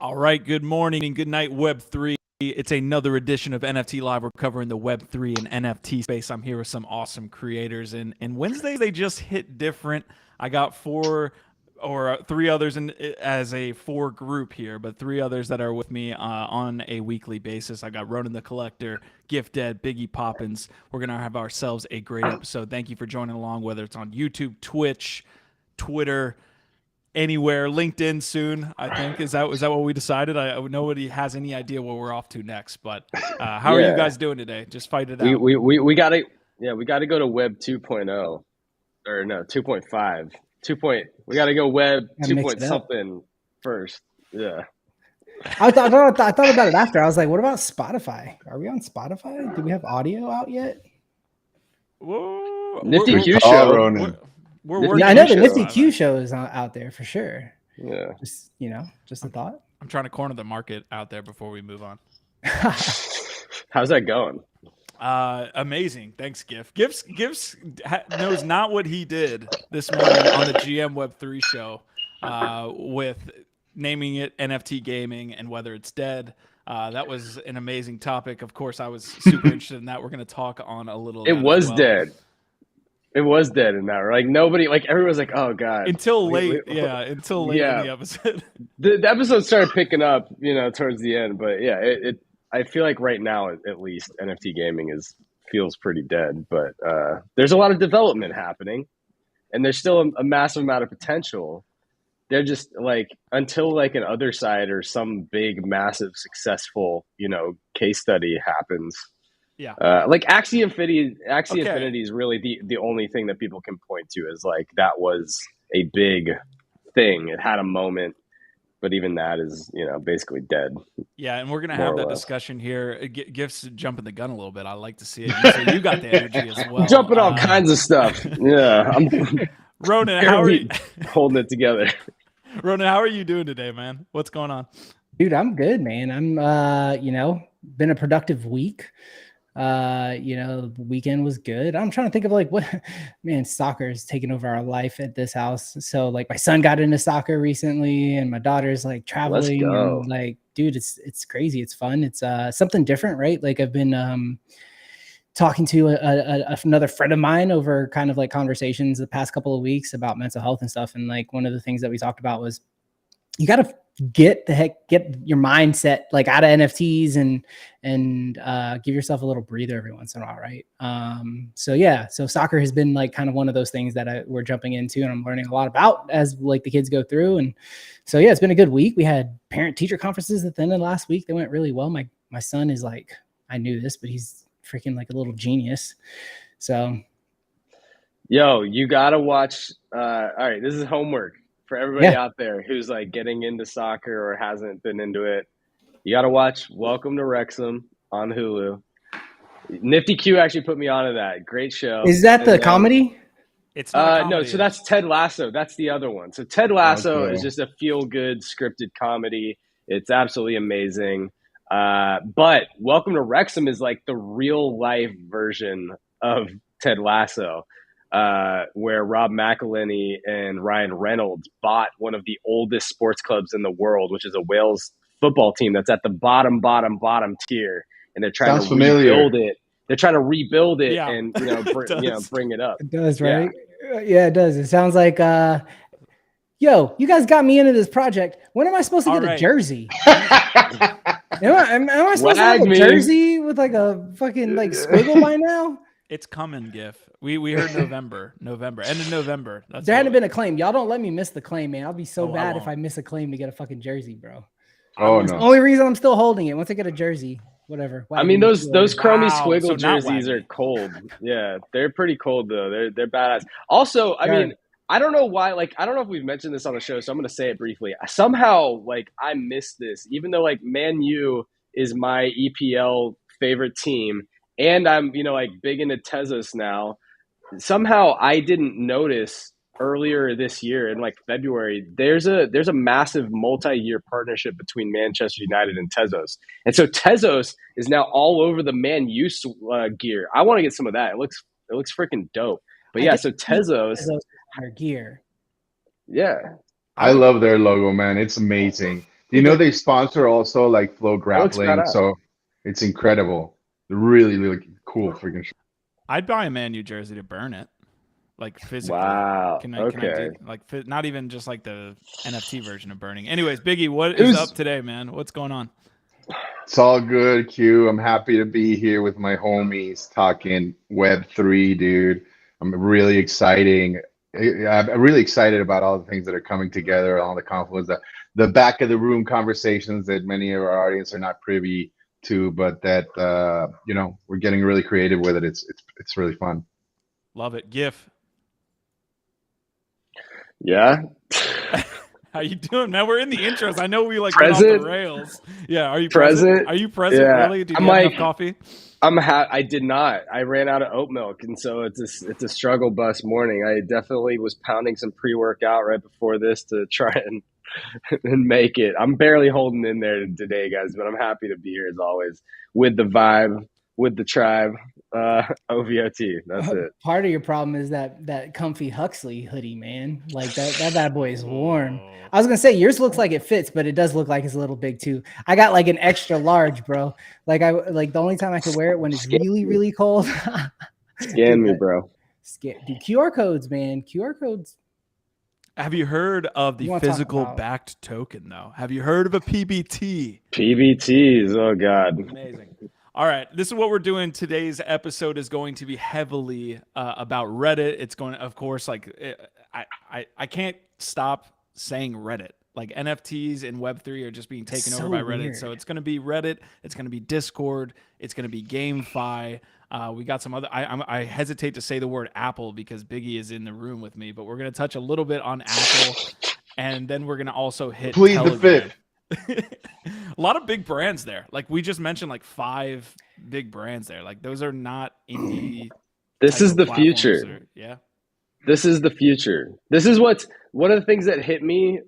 All right, good morning, good night, Web3. It's another edition of NFT Live. We're covering the Web3 and NFT space. I'm here with some awesome creators, and Wednesdays they just hit different. I got three others as a four group here, but three others that are with me on a weekly basis. I got Ronan the Collector, Gift Dead, Biggie Poppins. We're gonna have ourselves a great episode. Thank you for joining along, whether it's on YouTube, Twitch, Twitter, anywhere, LinkedIn soon. I think is that what we decided. Nobody has any idea where we're off to next, but how are you guys doing today? Just fight it out. We gotta go to Web 2.0 or no 2.5. We gotta go Web 2. Something first. Yeah. I thought about it after. I was like, what about Spotify? Are we on Spotify? Do we have audio out yet? Whoa, Nifty Q show. I know the Nifty Q show is out there for sure. Yeah. Just a thought. I'm trying to corner the market out there before we move on. How's that going? Amazing. Thanks, Gift. Gifts knows not what he did this morning on the GM Web3 show with naming it NFT gaming and whether it's dead. That was an amazing topic. Of course, I was super interested in that. We're going to talk on a little. It was dead. It was dead in that. Like nobody, like everyone was like, "Oh God!" Until late in the episode. The episode started picking up, towards the end. But yeah, I feel like right now, at least, NFT gaming feels pretty dead. But there's a lot of development happening, and there's still a massive amount of potential. They're just like until like an other side or some big, massive, successful, case study happens. Yeah. Like Axie Infinity is really the only thing that people can point to as like that was a big thing. It had a moment, but even that is, basically dead. Yeah, and we're going to have that discussion here. Gifts jumping the gun a little bit. I like to see it. So you got the energy as well. Jumping all kinds of stuff. Yeah. Ronan, how are you? Holding it together. Ronan, how are you doing today, man? What's going on? Dude, I'm good, man. I'm, been a productive week. The weekend was good. I'm trying to think of soccer is taking over our life at this house. So like my son got into soccer recently and my daughter's like traveling. Let's go. And like, dude, it's crazy. It's fun. It's something different, right? Like I've been talking to another friend of mine over kind of like conversations the past couple of weeks about mental health and stuff. And like one of the things that we talked about was you got to get your mindset like out of NFTs and give yourself a little breather every once in a while, right? So soccer has been like kind of one of those things that we're jumping into and I'm learning a lot about as like the kids go through. And so yeah, it's been a good week. We had parent teacher conferences at the end of last week. They went really well. My son is like, I knew this, but he's freaking like a little genius. So yo, you gotta watch. All right, this is homework for everybody out there who's like getting into soccer or hasn't been into it. You got to watch Welcome to Wrexham on Hulu. Nifty Q actually put me onto that. Great show. Is that the comedy? It's not no, so that's Ted Lasso. That's the other one. So Ted Lasso is just a feel-good scripted comedy. It's absolutely amazing. But Welcome to Wrexham is like the real-life version of Ted Lasso. Where Rob McElhenney and Ryan Reynolds bought one of the oldest sports clubs in the world, which is a Wales football team that's at the bottom tier, and they're trying to rebuild it. They're trying to rebuild it and bring it up. It does, right? Yeah, it does. It sounds like, yo, you guys got me into this project. When am I supposed to get a jersey? Am I supposed to have a jersey with like a fucking like squiggle by now? It's coming, Gif. We heard November, end of November. There hadn't been a claim. Y'all don't let me miss the claim, man. I'll be so bad if I miss a claim to get a fucking jersey, bro. Oh, It's no. the only reason I'm still holding it. Once I get a jersey, whatever. I mean, those chromey squiggle so not jerseys wacky. are cold. Yeah, they're pretty cold though. They're badass. Also, I mean, I don't know why. Like, I don't know if we've mentioned this on the show, so I'm going to say it briefly. Somehow, like, I missed this, even though like Man U is my EPL favorite team. And I'm, like big into Tezos now. Somehow I didn't notice earlier this year in like February, there's a massive multi-year partnership between Manchester United and Tezos. And so Tezos is now all over the Man U gear. I want to get some of that. It looks freaking dope. But yeah, so Tezos gear. Yeah. I love their logo, man. It's amazing. You know, they sponsor also like Flow looks Grappling, badass. so it's incredible. Really, really cool freaking. I'd buy a Man U jersey to burn it, like physically. Wow. Can I Okay. do like not even just like the NFT version of burning? Anyways, Biggie, what is up today, man? What's going on? It's all good, Q. I'm happy to be here with my homies talking Web3, dude. I'm really exciting. I'm really excited about all the things that are coming together, all the confluence, the back of the room conversations that many of our audience are not privy to, but that you know, we're getting really creative with it. It's really fun. Love it. GIF. Yeah. How you doing, man? We're in the intros. I know we like Present. went off the rails. Yeah, are you present? Are you present? Yeah. Really? Did you have enough coffee? I did not. I ran out of oat milk, and so it's a struggle bus morning. I definitely was pounding some pre-workout right before this to try and make it. I'm barely holding in there today, guys, but I'm happy to be here as always with the vibe, with the tribe. OVOT. That's it. Part of your problem is that comfy Huxley hoodie, man. Like that bad boy is warm. I was gonna say yours looks like it fits, but it does look like it's a little big too. I got like an extra large, bro. Like the only time I could wear it when it's really, really cold. Scan me, bro. Dude, QR codes, man. QR codes. Have you heard of the physical backed token, though? Have you heard of a PBT? PBTs. Oh, God. Amazing. All right. This is what we're doing. Today's episode is going to be heavily about Reddit. It's going to, of course, like, I can't stop saying Reddit. Like NFTs and Web3 are just being taken over by Reddit. Weird. So it's going to be Reddit. It's going to be Discord. It's going to be GameFi. We got some other, I hesitate to say the word Apple because Biggie is in the room with me, but we're going to touch a little bit on Apple and then we're going to also hit Plead Telegram. the fifth. A lot of big brands there. Like we just mentioned like 5 big brands there. Like those are not indie. This is the future. Yeah. This is the future. This is what's one of the things that hit me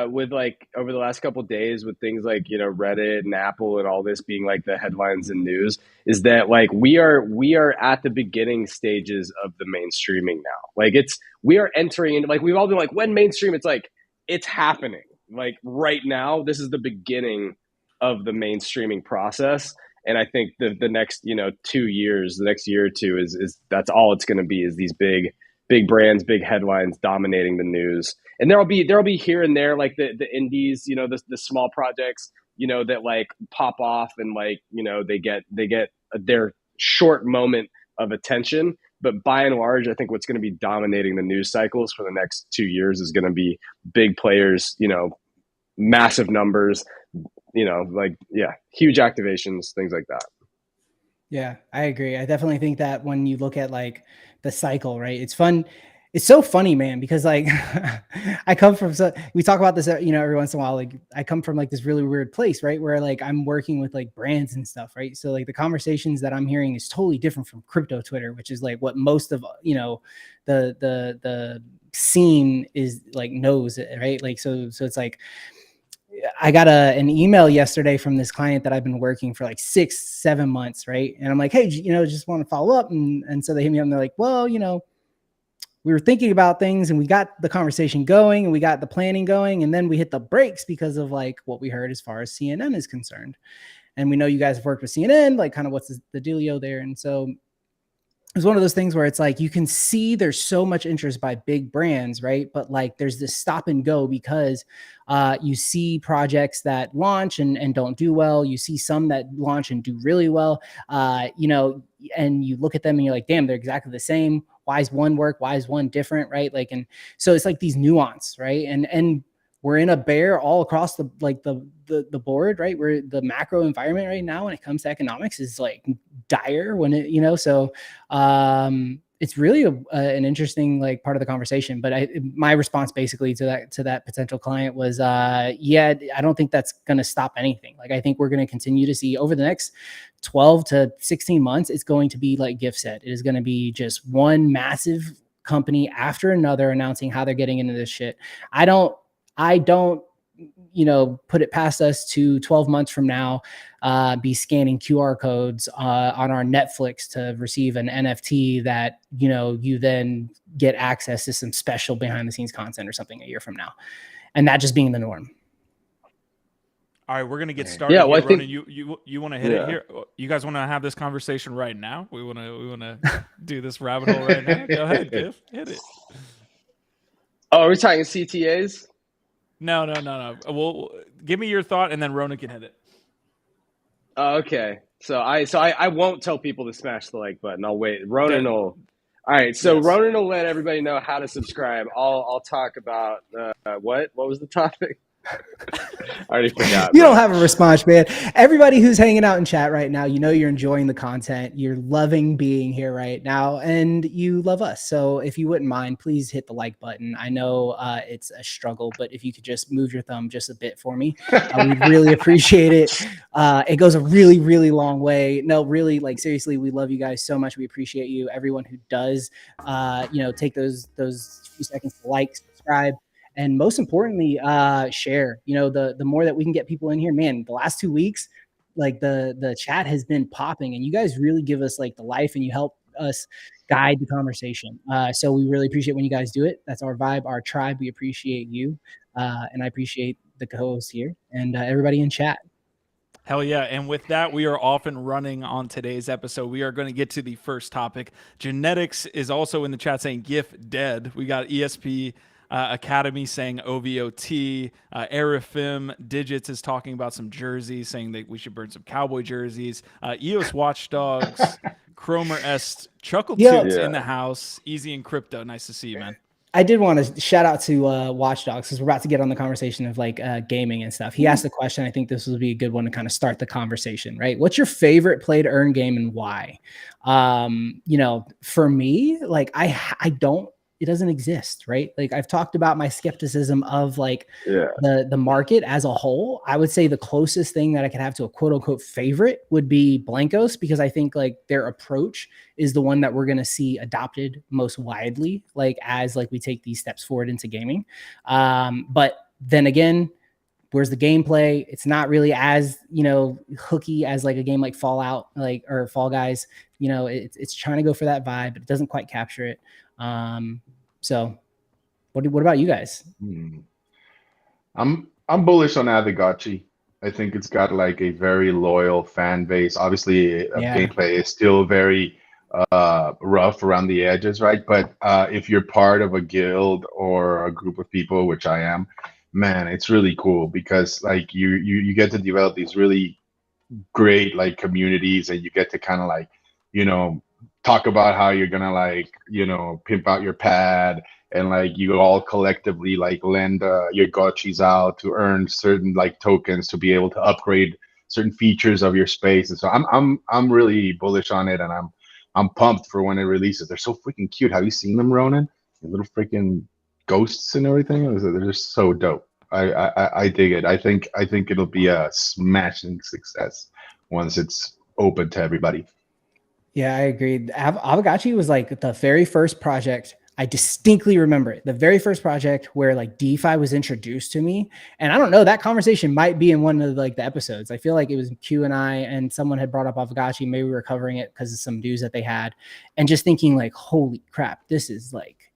with like over the last couple of days with things like, you know, Reddit and Apple and all this being like the headlines and news is that like we are at the beginning stages of the mainstreaming now. Like we are entering into like we've all been like when mainstream, it's like it's happening. Like right now, this is the beginning of the mainstreaming process. And I think the next, you know, 2 years, the next year or two is that's all it's going to be is these big brands, big headlines dominating the news. And there'll be here and there like the indies, you know, the small projects, you know, that like pop off and like, you know, they get their short moment of attention. But by and large, I think what's going to be dominating the news cycles for the next 2 years is going to be big players, you know, massive numbers, you know, like, yeah, huge activations, things like that. Yeah, I agree. I definitely think that when you look at like the cycle, right? It's fun. It's so funny, man, because like I come from, we talk about this, you know, every once in a while, like I come from like this really weird place, right? Where like I'm working with like brands and stuff, right? So like the conversations that I'm hearing is totally different from crypto Twitter, which is like what most of, you know, the scene is like knows, right? Like, so it's like, I got an email yesterday from this client that I've been working for like 6-7 months, right? And I'm like, hey, you know, just want to follow up. And so they hit me up and they're like, well, you know, we were thinking about things and we got the conversation going and we got the planning going. And then we hit the brakes because of like what we heard as far as CNN is concerned. And we know you guys have worked with CNN, like kind of what's the dealio there. And so it's one of those things where it's like you can see there's so much interest by big brands, right? But like there's this stop and go because you see projects that launch and don't do well. You see some that launch and do really well, you know, and you look at them and you're like, damn, they're exactly the same. Why is one work? Why is one different, right? Like, and so it's like these nuance, right? And we're in a bear all across the board, right? We're the macro environment right now when it comes to economics is like dire when it, you know, so it's really an interesting like part of the conversation. But my response basically to that potential client was, yeah, I don't think that's going to stop anything. Like I think we're going to continue to see over the next 12 to 16 months, it's going to be like Gift said. It is going to be just one massive company after another announcing how they're getting into this shit. I don't, you know, put it past us to 12 months from now, be scanning QR codes on our Netflix to receive an NFT that, you know, you then get access to some special behind the scenes content or something a year from now. And that just being the norm. All right, we're gonna get started. Yeah, well, here, I think Ronan, you want to hit it here? You guys want to have this conversation right now? We want to do this rabbit hole right now. Go ahead, Giff, hit it. Oh, are we talking CTAs? No. Well, give me your thought, and then Ronan can hit it. Oh, okay. So I won't tell people to smash the like button. I'll wait. Ronan will. All right. So Yes. Ronan will let everybody know how to subscribe. I'll talk about what was the topic? I already forgot. You don't have a response, man. Everybody who's hanging out in chat right now, you know you're enjoying the content. You're loving being here right now, and you love us. So if you wouldn't mind, please hit the like button. I know it's a struggle, but if you could just move your thumb just a bit for me, we'd really appreciate it. It goes a really, really long way. No, really, like seriously, we love you guys so much. We appreciate you. Everyone who does, take those few seconds to like, subscribe. And most importantly, share. The more that we can get people in here, man, the last 2 weeks, like the chat has been popping, and you guys really give us like the life, and you help us guide the conversation. So we really appreciate when you guys do it. That's our vibe, our tribe. We appreciate you, and I appreciate the co-hosts here and everybody in chat. Hell yeah. And with that, we are off and running on today's episode. We are going to get to the first topic. Genetics is also in the chat saying GIF dead. We got ESP Academy saying OVOT. Arifim Digits is talking about some jerseys, saying that we should burn some cowboy jerseys. EOS Watchdogs, Cromer Est, Chuckle Toots in the house. Easy and Crypto. Nice to see you, man. I did want to shout out to Watchdogs, because we're about to get on the conversation of like gaming and stuff. He asked a question. I think this would be a good one to kind of start the conversation, right? What's your favorite play to earn game and why? For me, like I don't, it doesn't exist, right? Like I've talked about my skepticism of like the market as a whole. I would say the closest thing that I could have to a quote unquote favorite would be Blankos, because I think like their approach is the one that we're going to see adopted most widely, like as like we take these steps forward into gaming. But then again, where's the gameplay? It's not really as, hooky as like a game like Fallout, or Fall Guys. It's trying to go for that vibe, but it doesn't quite capture it. So what about you guys? I'm bullish on Adagachi. I think it's got like a very loyal fan base. Obviously, gameplay is still very rough around the edges, right? But if you're part of a guild or a group of people, which I am, man, it's really cool, because like you get to develop these really great like communities, and you get to kind of like, talk about how you're gonna like, pimp out your pad, and like you all collectively like lend your gotchis out to earn certain like tokens to be able to upgrade certain features of your space. And so I'm really bullish on it, and I'm pumped for when it releases. They're so freaking cute. Have you seen them, Ronan? The little freaking ghosts and everything. They're just so dope. I dig it. I think it'll be a smashing success once it's open to everybody. Yeah, I agree. Avagachi was like the very first project. I distinctly remember it. The very first project where like DeFi was introduced to me. And I don't know, that conversation might be in one of like the episodes. I feel like it was Q and I, and someone had brought up Avagachi. Maybe we were covering it because of some news that they had, and just thinking like, holy crap, this is like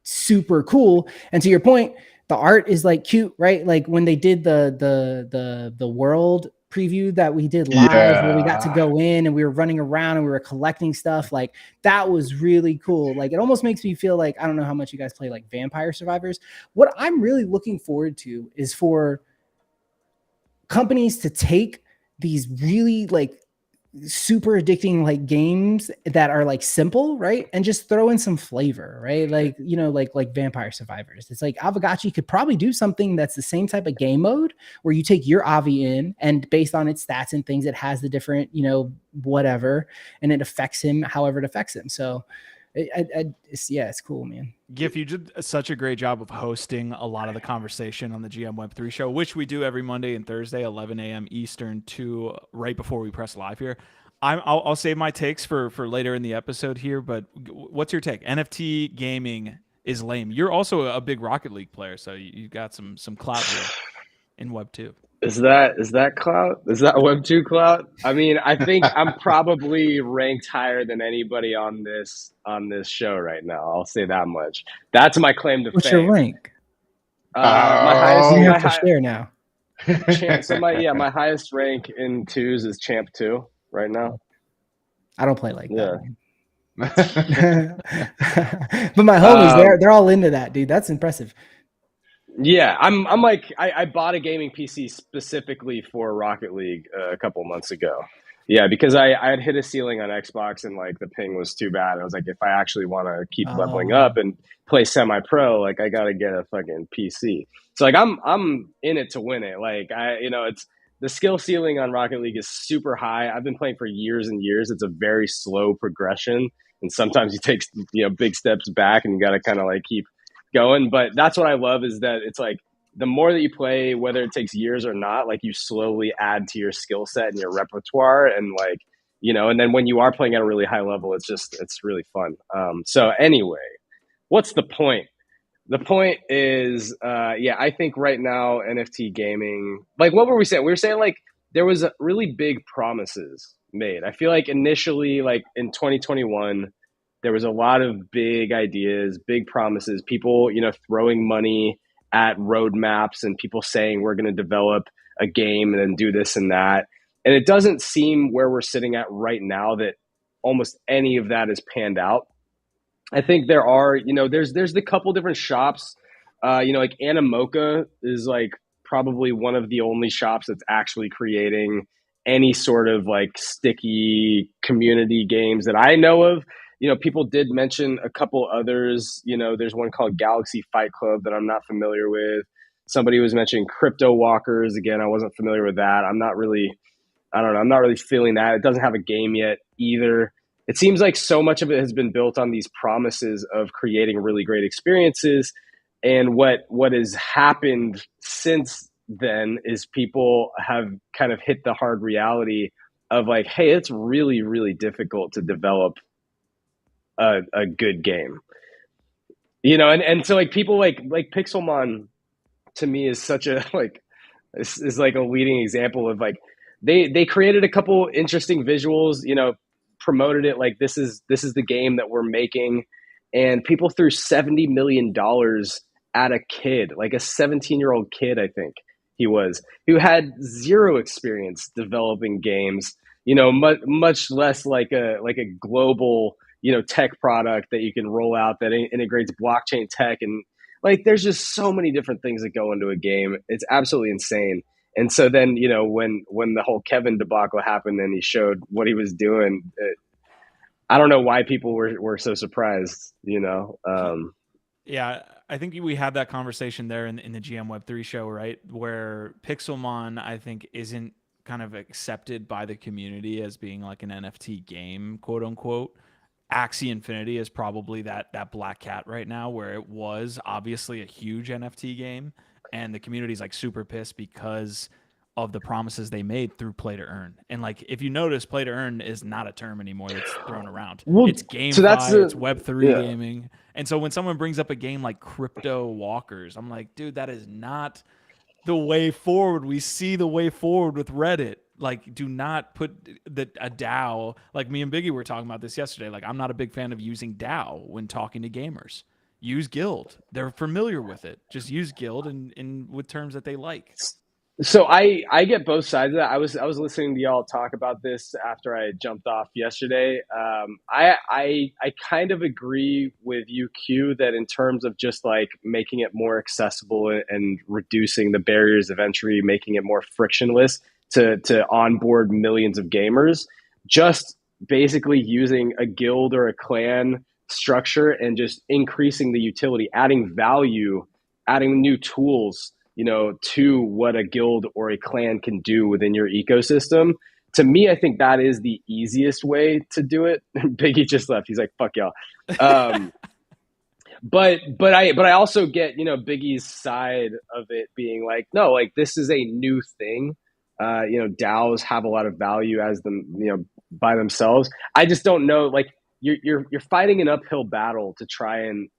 super cool. And to your point, the art is like cute, right? Like when they did the world preview that we did live, where we got to go in and we were running around and we were collecting stuff, like that was really cool. Like it almost makes me feel like, I don't know how much you guys play like Vampire Survivors. What I'm really looking forward to is for companies to take these really like super addicting like games that are like simple, right, and just throw in some flavor, right? Like like Vampire Survivors. It's like Avagachi could probably do something that's the same type of game mode, where you take your Avi in, and based on its stats and things, it has the different whatever, and it affects him however it affects him. So it's cool, man. Giff, you did such a great job of hosting a lot of the conversation on the GM Web3 show, which we do every Monday and Thursday, 11 a.m. Eastern, to right before we press live here. I'll save my takes for later in the episode here, but what's your take? NFT gaming is lame. You're also a big Rocket League player, so you got some clout here in Web 2. Is that clout? Is that Web 2 clout? I mean, I think I'm probably ranked higher than anybody on this show right now. I'll say that much. That's my claim to fame. What's your rank? My highest. You have to share now. So my highest rank in 2s is champ 2 right now. I don't play like Yeah. that. But my homies, they're all into that, dude. That's impressive. Yeah, I'm like I bought a gaming PC specifically for Rocket League a couple months ago. Yeah, because I had hit a ceiling on Xbox and like the ping was too bad. I was like, if I actually want to keep leveling up and play semi-pro, like I got to get a fucking PC. So like I'm in it to win it. Like it's the skill ceiling on Rocket League is super high. I've been playing for years and years. It's a very slow progression, and sometimes you take big steps back, and you got to kind of like keep going. But that's what I love is that it's like the more that you play, whether it takes years or not, like you slowly add to your skill set and your repertoire, and like and then when you are playing at a really high level, it's really fun. So anyway, what's the point? The point is, I think right now NFT gaming, like what were we saying? We were saying like there was really big promises made. I feel like initially, like in 2021, there was a lot of big ideas, big promises, people, throwing money at roadmaps and people saying we're going to develop a game and then do this and that. And it doesn't seem where we're sitting at right now that almost any of that is panned out. I think there are, there's the couple different shops, like Animoca is like probably one of the only shops that's actually creating any sort of like sticky community games that I know of. People did mention a couple others. There's one called Galaxy Fight Club that I'm not familiar with. Somebody was mentioning Crypto Walkers. Again, I wasn't familiar with that. I'm not really feeling that. It doesn't have a game yet either. It seems like so much of it has been built on these promises of creating really great experiences. And what has happened since then is people have kind of hit the hard reality of like, hey, it's really, really difficult to develop a good game. And so like people like Pixelmon to me is such a is like a leading example of like they created a couple interesting visuals, promoted it like this is the game that we're making, and people threw $70 million at a kid, like a 17-year-old kid, I think he was, who had zero experience developing games, much less like a global tech product that you can roll out that integrates blockchain tech. And like there's just so many different things that go into a game. It's absolutely insane. And so then, when the whole Kevin debacle happened and he showed what he was doing, I don't know why people were so surprised, Yeah, I think we had that conversation there in the GM Web3 show, right? Where Pixelmon, I think, isn't kind of accepted by the community as being like an NFT game, quote unquote. Axie Infinity is probably that black cat right now, where it was obviously a huge NFT game, and the community's like super pissed because of the promises they made through play to earn. And like if you notice, play to earn is not a term anymore that's thrown around. It's GameFi, it's Web3 gaming. And so when someone brings up a game like Crypto Walkers, I'm like, dude, that is not the way forward. We see the way forward with Reddit. Like, do not put a DAO. Like me and Biggie were talking about this yesterday. Like, I'm not a big fan of using DAO when talking to gamers. Use Guild. They're familiar with it. Just use Guild and with terms that they like. So I get both sides of that. I was listening to y'all talk about this after I jumped off yesterday. I kind of agree with you, Q, that in terms of just like making it more accessible and reducing the barriers of entry, making it more frictionless to onboard millions of gamers, just basically using a guild or a clan structure and just increasing the utility, adding value, adding new tools, to what a guild or a clan can do within your ecosystem. To me, I think that is the easiest way to do it. Biggie just left. He's like, fuck y'all. But I also get, Biggie's side of it being like, no, like this is a new thing. DAOs have a lot of value as them, by themselves. I just don't know, like you're fighting an uphill battle to try and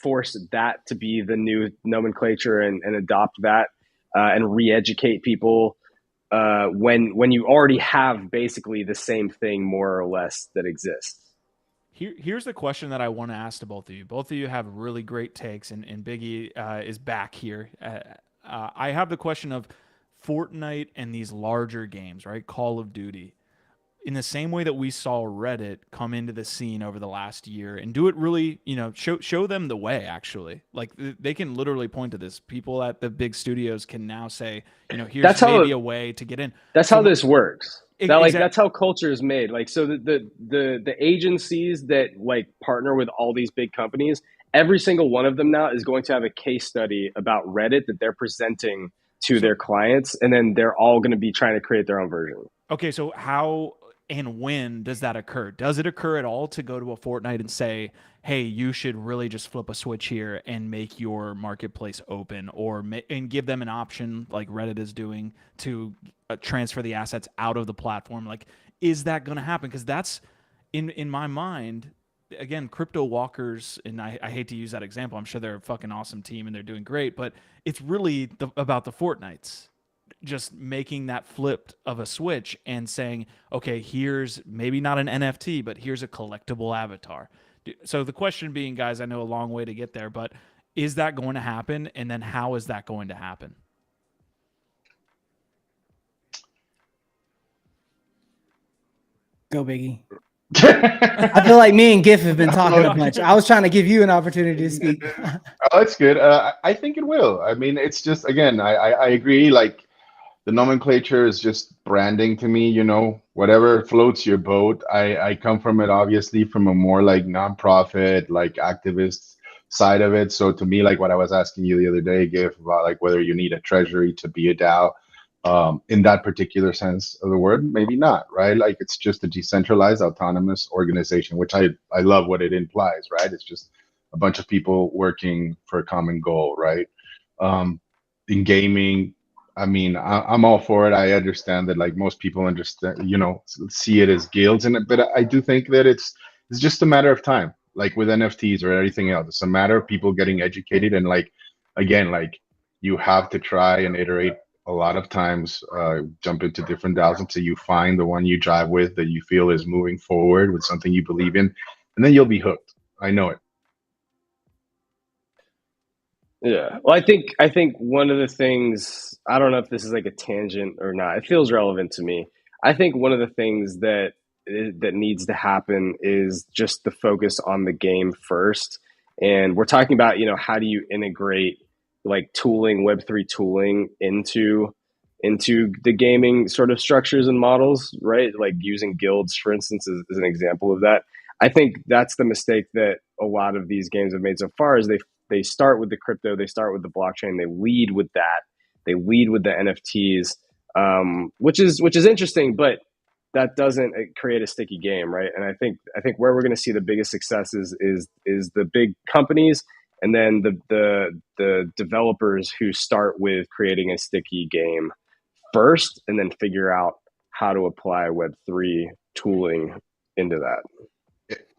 force that to be the new nomenclature and adopt that and re-educate people when you already have basically the same thing more or less that exists. Here's the question that I want to ask to both of you. Both of you have really great takes, and Biggie is back here. I have the question of, Fortnite and these larger games, right? Call of Duty, in the same way that we saw Reddit come into the scene over the last year and do it really, show them the way, actually. Like they can literally point to this. People at the big studios can now say, here's maybe a way to get in. That's how this works. That's how culture is made. Like, so the agencies that like partner with all these big companies, every single one of them now is going to have a case study about Reddit that they're presenting to their clients, and then they're all going to be trying to create their own version. Okay, so how and when does that occur? Does it occur at all to go to a Fortnite and say, hey, you should really just flip a switch here and make your marketplace open, and give them an option like Reddit is doing to transfer the assets out of the platform? Like, is that going to happen? Because that's, in my mind, again, crypto walkers, and I hate to use that example. I'm sure they're a fucking awesome team and they're doing great, but it's really about the Fortnites. Just making that flip of a switch and saying, okay, here's maybe not an NFT, but here's a collectible avatar. So the question being, guys, I know a long way to get there, but is that going to happen? And then how is that going to happen? Go, Biggie. I feel like me and Giff have been talking a bunch. I was trying to give you an opportunity to speak. Oh, that's good. I think it will. I mean, it's just, again, I agree. Like, the nomenclature is just branding to me, whatever floats your boat. I come from it, obviously, from a more like nonprofit, like activist side of it. So to me, like what I was asking you the other day, Giff, about like whether you need a treasury to be a DAO, in that particular sense of the word, maybe not, right? Like it's just a decentralized, autonomous organization, which I love what it implies, right? It's just a bunch of people working for a common goal, right? In gaming, I mean, I'm all for it. I understand that, like most people understand, see it as guilds in it, but I do think that it's just a matter of time. Like with NFTs or anything else, it's a matter of people getting educated, and like, again, like you have to try and iterate a lot of times, jump into different DAOs until you find the one you drive with that you feel is moving forward with something you believe in, and then you'll be hooked. I know it. Yeah. Well, I think one of the things, I don't know if this is like a tangent or not, it feels relevant to me. I think one of the things that needs to happen is just the focus on the game first. And we're talking about, how do you integrate like tooling, Web3 tooling into the gaming sort of structures and models, right? Like using guilds, for instance, is an example of that. I think that's the mistake that a lot of these games have made so far, is they start with the crypto, they start with the blockchain, they lead with that, they lead with the NFTs, which is interesting, but that doesn't create a sticky game, right? And I think where we're going to see the biggest successes is the big companies, and then the developers who start with creating a sticky game first, and then figure out how to apply Web3 tooling into that.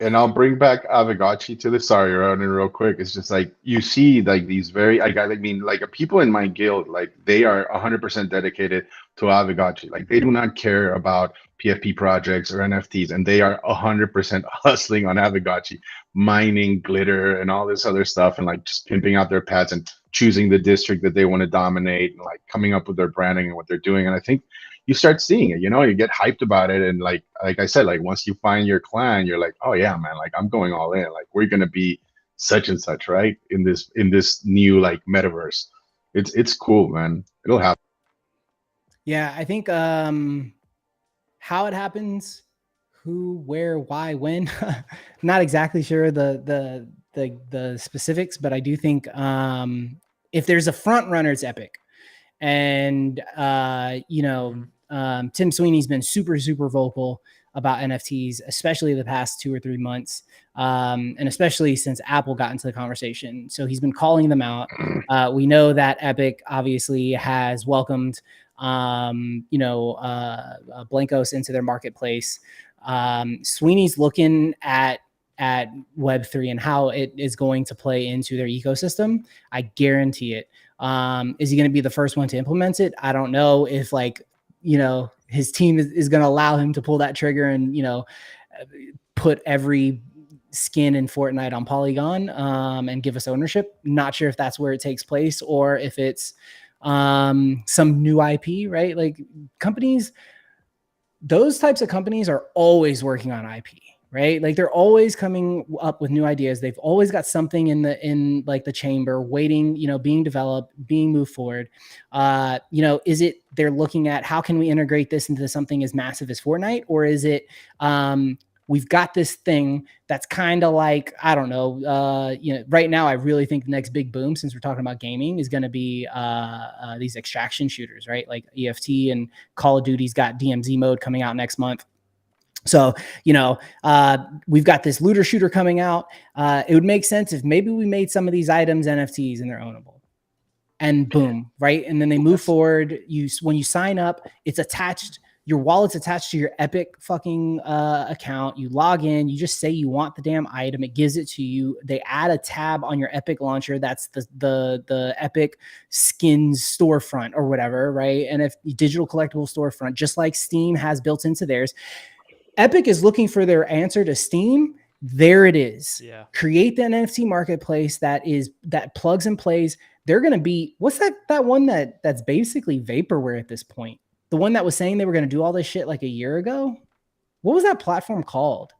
And I'll bring back Aavegotchi to this. Sorry, running real quick. It's just like you see, like these very, like people in my guild, like they are 100% dedicated to Aavegotchi. Like they do not care about PFP projects or NFTs, and they are 100% hustling on Aavegotchi, mining glitter and all this other stuff, and like just pimping out their pads and choosing the district that they want to dominate, and like coming up with their branding and what they're doing. And I think you start seeing it, you get hyped about it. And like I said, like once you find your clan, you're like, oh yeah, man, like I'm going all in. Like we're going to be such and such, right? In this new like metaverse. It's cool, man. It'll happen. Yeah, I think how it happens, who, where, why, when, not exactly sure the specifics, but I do think if there's a front runner, it's Epic. And Tim Sweeney's been super vocal about NFTs, especially the past 2 or 3 months, and especially since Apple got into the conversation. So he's been calling them out. We know that Epic obviously has welcomed Blankos into their marketplace. Sweeney's looking at Web3 and how it is going to play into their ecosystem. I guarantee it. Is he going to be the first one to implement it? I don't know if his team is going to allow him to pull that trigger and, put every skin in Fortnite on Polygon, and give us ownership. Not sure if that's where it takes place, or if it's some new IP, right? Like companies, those types of companies are always working on IP, right? Like they're always coming up with new ideas. They've always got something in like the chamber waiting, being developed, being moved forward. Is it they're looking at how can we integrate this into something as massive as Fortnite, or is it we've got this thing that's kind of like, I don't know, right now I really think the next big boom, since we're talking about gaming, is going to be these extraction shooters, right? Like EFT and Call of Duty's got DMZ mode coming out next month. So, we've got this looter shooter coming out. It would make sense if maybe we made some of these items NFTs and they're ownable. And boom, right? And then they move forward. When you sign up, it's attached. Your wallet's attached to your Epic fucking account. You log in. You just say you want the damn item. It gives it to you. They add a tab on your Epic launcher. That's the Epic skins storefront or whatever, right? And if digital collectible storefront, just like Steam has built into theirs. Epic is looking for their answer to Steam. There it is. Yeah. Create the NFT marketplace that plugs and plays. They're going to be, what's that one that's basically vaporware at this point? The one that was saying they were going to do all this shit like a year ago. What was that platform called?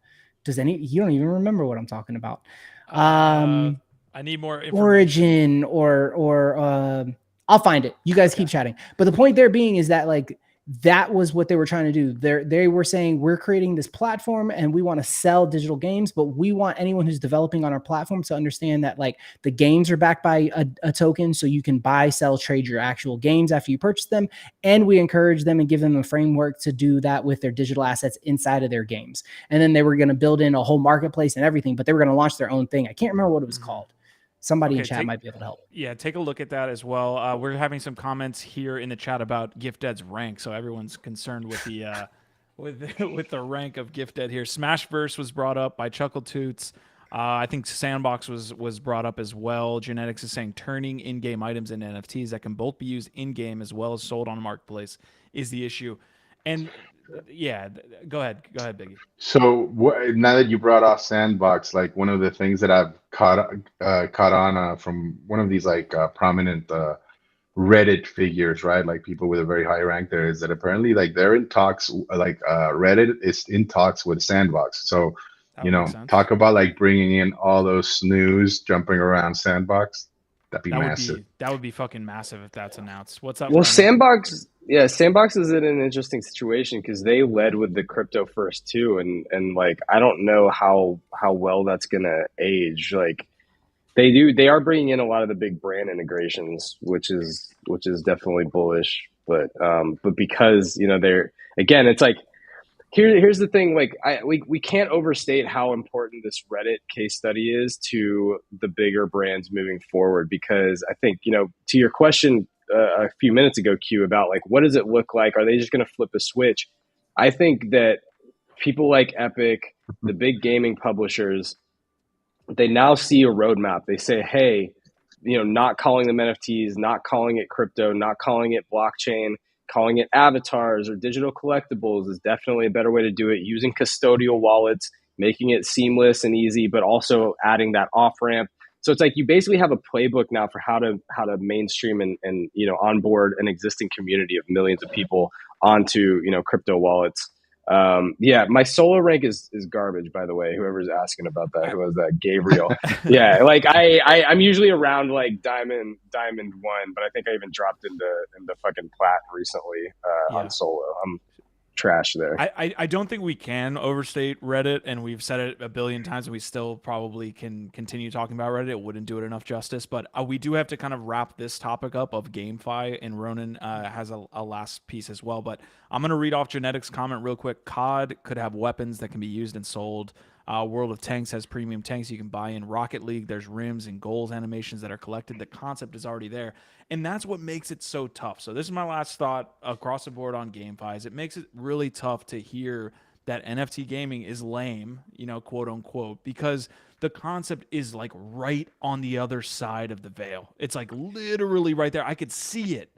You don't even remember what I'm talking about. I need more information. Origin or I'll find it. You guys keep chatting. But the point there being is that like, that was what they were trying to do. They were saying, we're creating this platform and we want to sell digital games, but we want anyone who's developing on our platform to understand that like the games are backed by a token. So you can buy, sell, trade your actual games after you purchase them. And we encourage them and give them a framework to do that with their digital assets inside of their games. And then they were going to build in a whole marketplace and everything, but they were going to launch their own thing. I can't remember what it was called. Somebody in chat might be able to help. Yeah, take a look at that as well. We're having some comments here in the chat about GiftDead's rank, so everyone's concerned with the with the rank of GiftDead here. Smashverse was brought up by Chuckle Toots. I think Sandbox was brought up as well. Genetics is saying turning in-game items into NFTs that can both be used in-game as well as sold on a marketplace is the issue. And yeah, go ahead, Biggie. So now that you brought off Sandbox, like one of the things that I've caught on from one of these like prominent Reddit figures, right? Like people with a very high rank there, is that apparently like they're in talks, like Reddit is in talks with Sandbox. So, talk about like bringing in all those snooze jumping around Sandbox. That'd be massive. That would be fucking massive if that's announced. What's up? Well, Sandbox is in an interesting situation because they led with the crypto first too, and like I don't know how well that's gonna age. Like they are bringing in a lot of the big brand integrations, which is definitely bullish. But because they're, again, it's like here's the thing, like we can't overstate how important this Reddit case study is to the bigger brands moving forward, because I think, to your question a few minutes ago, Q, about like what does it look like? Are they just going to flip a switch? I think that people like Epic, the big gaming publishers, they now see a roadmap. They say, hey, not calling them NFTs, not calling it crypto, not calling it blockchain, calling it avatars or digital collectibles is definitely a better way to do it. Using custodial wallets, making it seamless and easy, but also adding that off ramp. So it's like you basically have a playbook now for how to mainstream and onboard an existing community of millions of people onto crypto wallets. My solo rank is garbage, by the way. Whoever's asking about that, who was that? Gabriel. Yeah, like I'm usually around like diamond 1, but I think I even dropped into fucking plat recently on solo. I'm trash there. I don't think we can overstate Reddit, and we've said it a billion times, and we still probably can continue talking about Reddit. It wouldn't do it enough justice, but we do have to kind of wrap this topic up of GameFi, and Ronan has a last piece as well, but I'm going to read off Genetics' comment real quick. COD could have weapons that can be used and sold. World of Tanks has premium tanks you can buy in. Rocket League, there's rims and goals animations that are collected. The concept is already there, and that's what makes it so tough. So this is my last thought across the board on GameFi. Is it makes it really tough to hear that NFT gaming is lame, quote unquote, because the concept is like right on the other side of the veil. It's like literally right there. I could see it.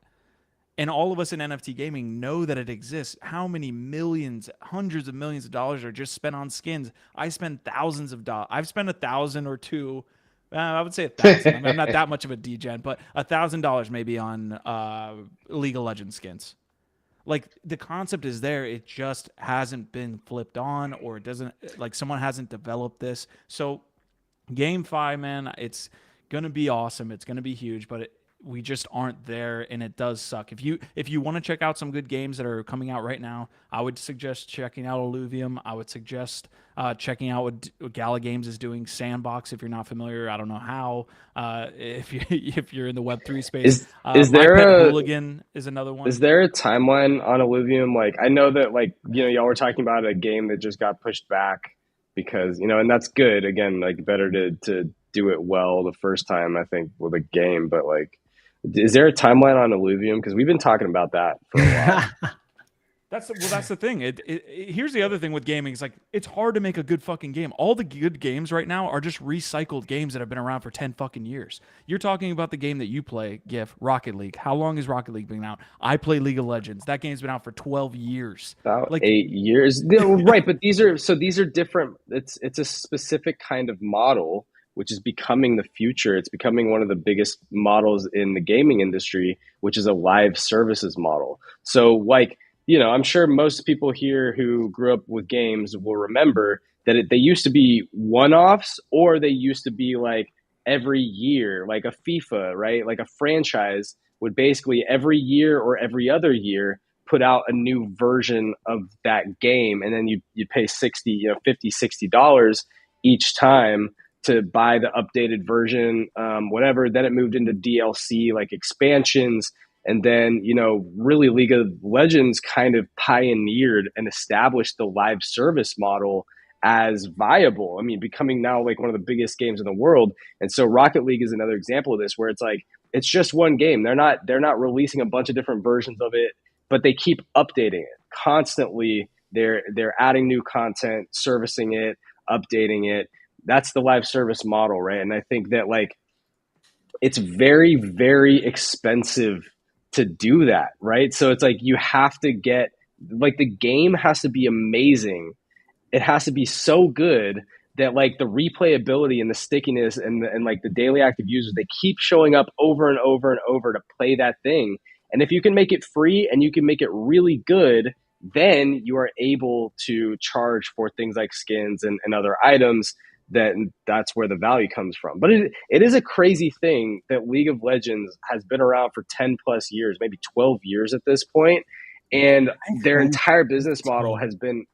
And all of us in NFT gaming know that it exists. How many millions, hundreds of millions of dollars are just spent on skins? I spend thousands of dollars. I've spent $1,000 or $2,000 I would say 1,000. I mean, I'm not that much of a degen, but $1,000 maybe on League of Legends skins. Like the concept is there, it just hasn't been flipped on, or it doesn't, like someone hasn't developed this. So GameFi, man, it's gonna be awesome. It's gonna be huge, but we just aren't there, and it does suck. If you want to check out some good games that are coming out right now, I would suggest checking out Illuvium. I would suggest checking out what Gala Games is doing. Sandbox, if you're not familiar, I don't know how. If you're in the Web3 space, is there My Pet a Hooligan is another one. Is there a timeline on Illuvium? Like, I know that, like, you know, y'all were talking about a game that just got pushed back because, you know, and that's good. Again, like, better to do it well the first time, I think, with a game. But, like, is there a timeline on Illuvium? Because we've been talking about that for a while. That's the thing. Here's the other thing with gaming. It's like, it's hard to make a good fucking game. All the good games right now are just recycled games that have been around for 10 fucking years. You're talking about the game that you play, GIF, Rocket League. How long has Rocket League been out? I play League of Legends. That game's been out for 12 years. About like 8 years. No, right, but these are different. It's a specific kind of model, which is becoming the future. It's becoming one of the biggest models in the gaming industry, which is a live services model. So, like, you know, I'm sure most people here who grew up with games will remember that they used to be one-offs, or they used to be like every year, like a FIFA, right? Like a franchise would basically every year or every other year put out a new version of that game. And then you pay $50-$60 each time to buy the updated version, whatever. Then it moved into DLC, like expansions. And then, you know, really League of Legends kind of pioneered and established the live service model as viable. I mean, becoming now like one of the biggest games in the world. And so Rocket League is another example of this, where it's like, it's just one game. They're not releasing a bunch of different versions of it, but they keep updating it constantly. They're adding new content, servicing it, updating it. That's the live service model, right? And I think that, like, it's very, very expensive to do that, right? So it's like, you have to get, like, the game has to be amazing. It has to be so good that, like, the replayability and the stickiness and like the daily active users, they keep showing up over and over and over to play that thing. And if you can make it free and you can make it really good, then you are able to charge for things like skins and other items. That's where the value comes from. But it is a crazy thing that League of Legends has been around for 10 plus years, maybe 12 years at this point. And their entire business model has been,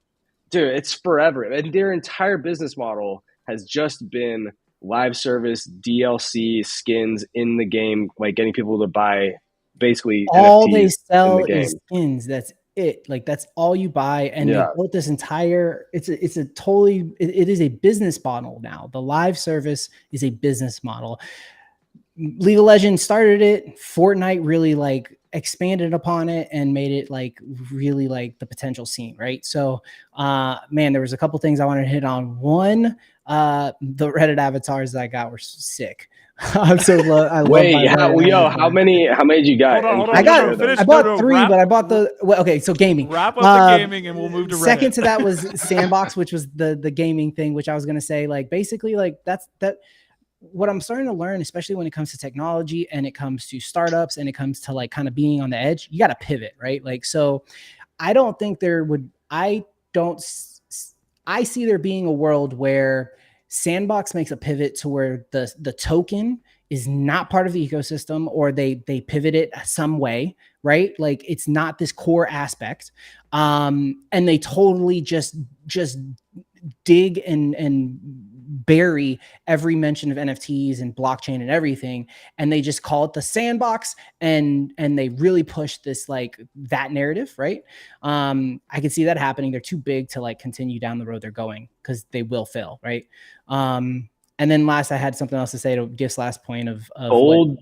dude, it's forever. And their entire business model has just been live service, DLC, skins in the game, like getting people to buy basically all NFTs they sell in the game. is skins. That's it. Like, that's all you buy. And Yeah. they built this entire, it is a business model now. The live service is a business model. League of Legends started it. Fortnite really like expanded upon it and made it like really like the potential scene, right? So man, there was a couple things I wanted to hit on. One, the Reddit avatars that I got were sick. I'm so Wait, how many did you got? Hold on, I bought 3, but I bought okay, so gaming. Wrap up the gaming and we'll move to Reddit. Second to that was Sandbox, which was the gaming thing, which I was gonna say, like, basically, like, that's what I'm starting to learn, especially when it comes to technology and it comes to startups and it comes to like kind of being on the edge. You got to pivot, right? Like, so I don't think I see there being a world where Sandbox makes a pivot to where the token is not part of the ecosystem, or they pivot it some way, right? Like, it's not this core aspect. And they totally just dig and bury every mention of NFTs and blockchain and everything, and they just call it the Sandbox, and they really push this, like, that narrative, right? I can see that happening. They're too big to like continue down the road they're going, because they will fail, right? And then last, I had something else to say to GIF's last point of bold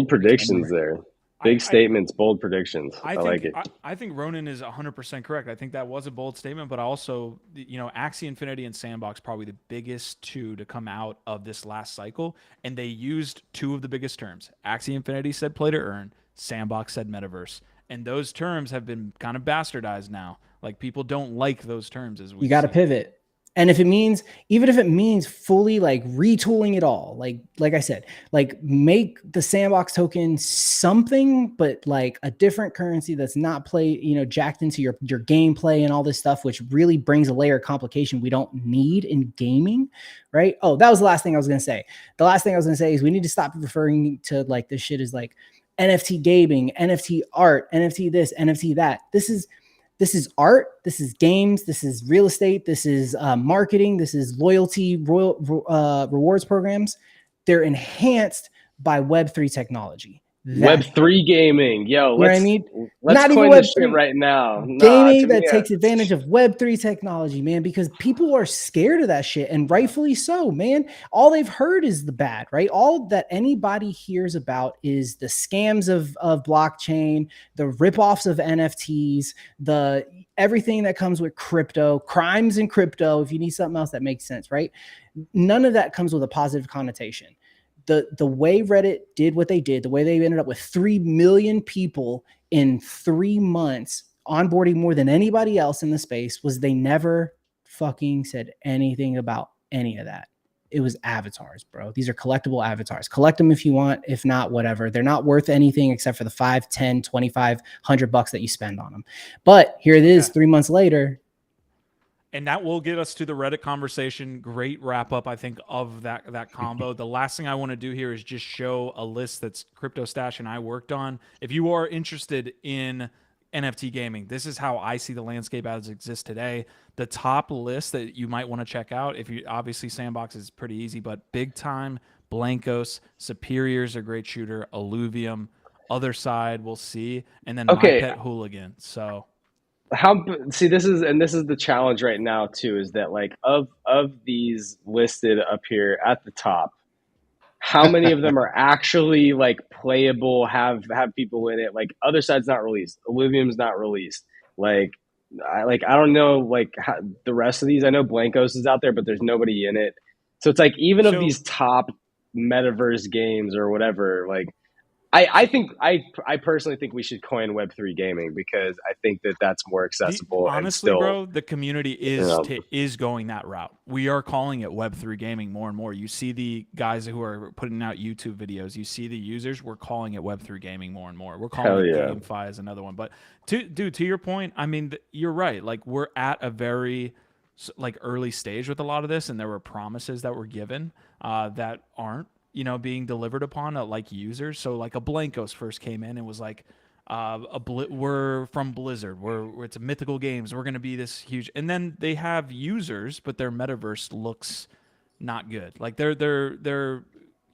predictions there. Big statements, bold predictions. I like it. I think Ronan is 100% correct. I think that was a bold statement, but also, you know, Axie Infinity and Sandbox, probably the biggest two to come out of this last cycle. And they used two of the biggest terms. Axie Infinity said play to earn. Sandbox said metaverse. And those terms have been kind of bastardized now. Like, people don't like those terms. You got to pivot. And if it means, even if it means fully like retooling it all, like I said, like make the sandbox token something, but like a different currency that's not jacked into your gameplay and all this stuff, which really brings a layer of complication we don't need in gaming, right? Oh, that was the last thing I was going to say. The last thing I was going to say is we need to stop referring to like this shit as like NFT gaming, NFT art, NFT this, NFT that. This is art. This is games. This is real estate. This is marketing. This is loyalty rewards programs. They're enhanced by Web3 technology. Web3 gaming, yo, let's Not coin even this Web3 shit right now. Gaming that takes advantage of Web3 technology, man, because people are scared of that shit, and rightfully so, man. All they've heard is the bad, right? All that anybody hears about is the scams of blockchain, the ripoffs of NFTs, the everything that comes with crypto, crimes in crypto. If you need something else that makes sense, right? None of that comes with a positive connotation. The way Reddit did what they did, the way they ended up with 3 million people in 3 months, onboarding more than anybody else in the space, was they never fucking said anything about any of that. It was avatars, bro. These are collectible avatars. Collect them if you want. If not, whatever. They're not worth anything except for the 5, 10, 25, $100 that you spend on them. But here it is 3 months later. And that will get us to the Reddit conversation. Great wrap up, I think, of that combo. The last thing I want to do here is just show a list that's Crypto Stash and I worked on. If you are interested in NFT gaming, this is how I see the landscape as it exists today. The top list that you might want to check out, if you obviously Sandbox is pretty easy, but Big Time, Blankos, Superior's a great shooter, Alluvium, Other Side, we'll see, and then My Pet Hooligan. So. This is the challenge right now too, is that like of these listed up here at the top, how many of them are actually like playable, have people in it? Like Other Side's not released, Alluvium's not released. I don't know how the rest of these. I know Blankos is out there, but there's nobody in it. So it's like even of these top metaverse games or whatever, like I personally think we should coin Web3 gaming, because I think that that's more accessible. Honestly, bro, the community is going that route. We are calling it Web3 gaming more and more. You see the guys who are putting out YouTube videos. You see the users. We're calling it Web3 gaming more and more. We're calling it GameFi as another one. But to your point, I mean, you're right. Like we're at a very early stage with a lot of this, and there were promises that were given that aren't being delivered upon like users. So like a Blankos first came in and was like, we're from Blizzard, it's a Mythical Games, we're going to be this huge, and then they have users, but their metaverse looks not good. Like their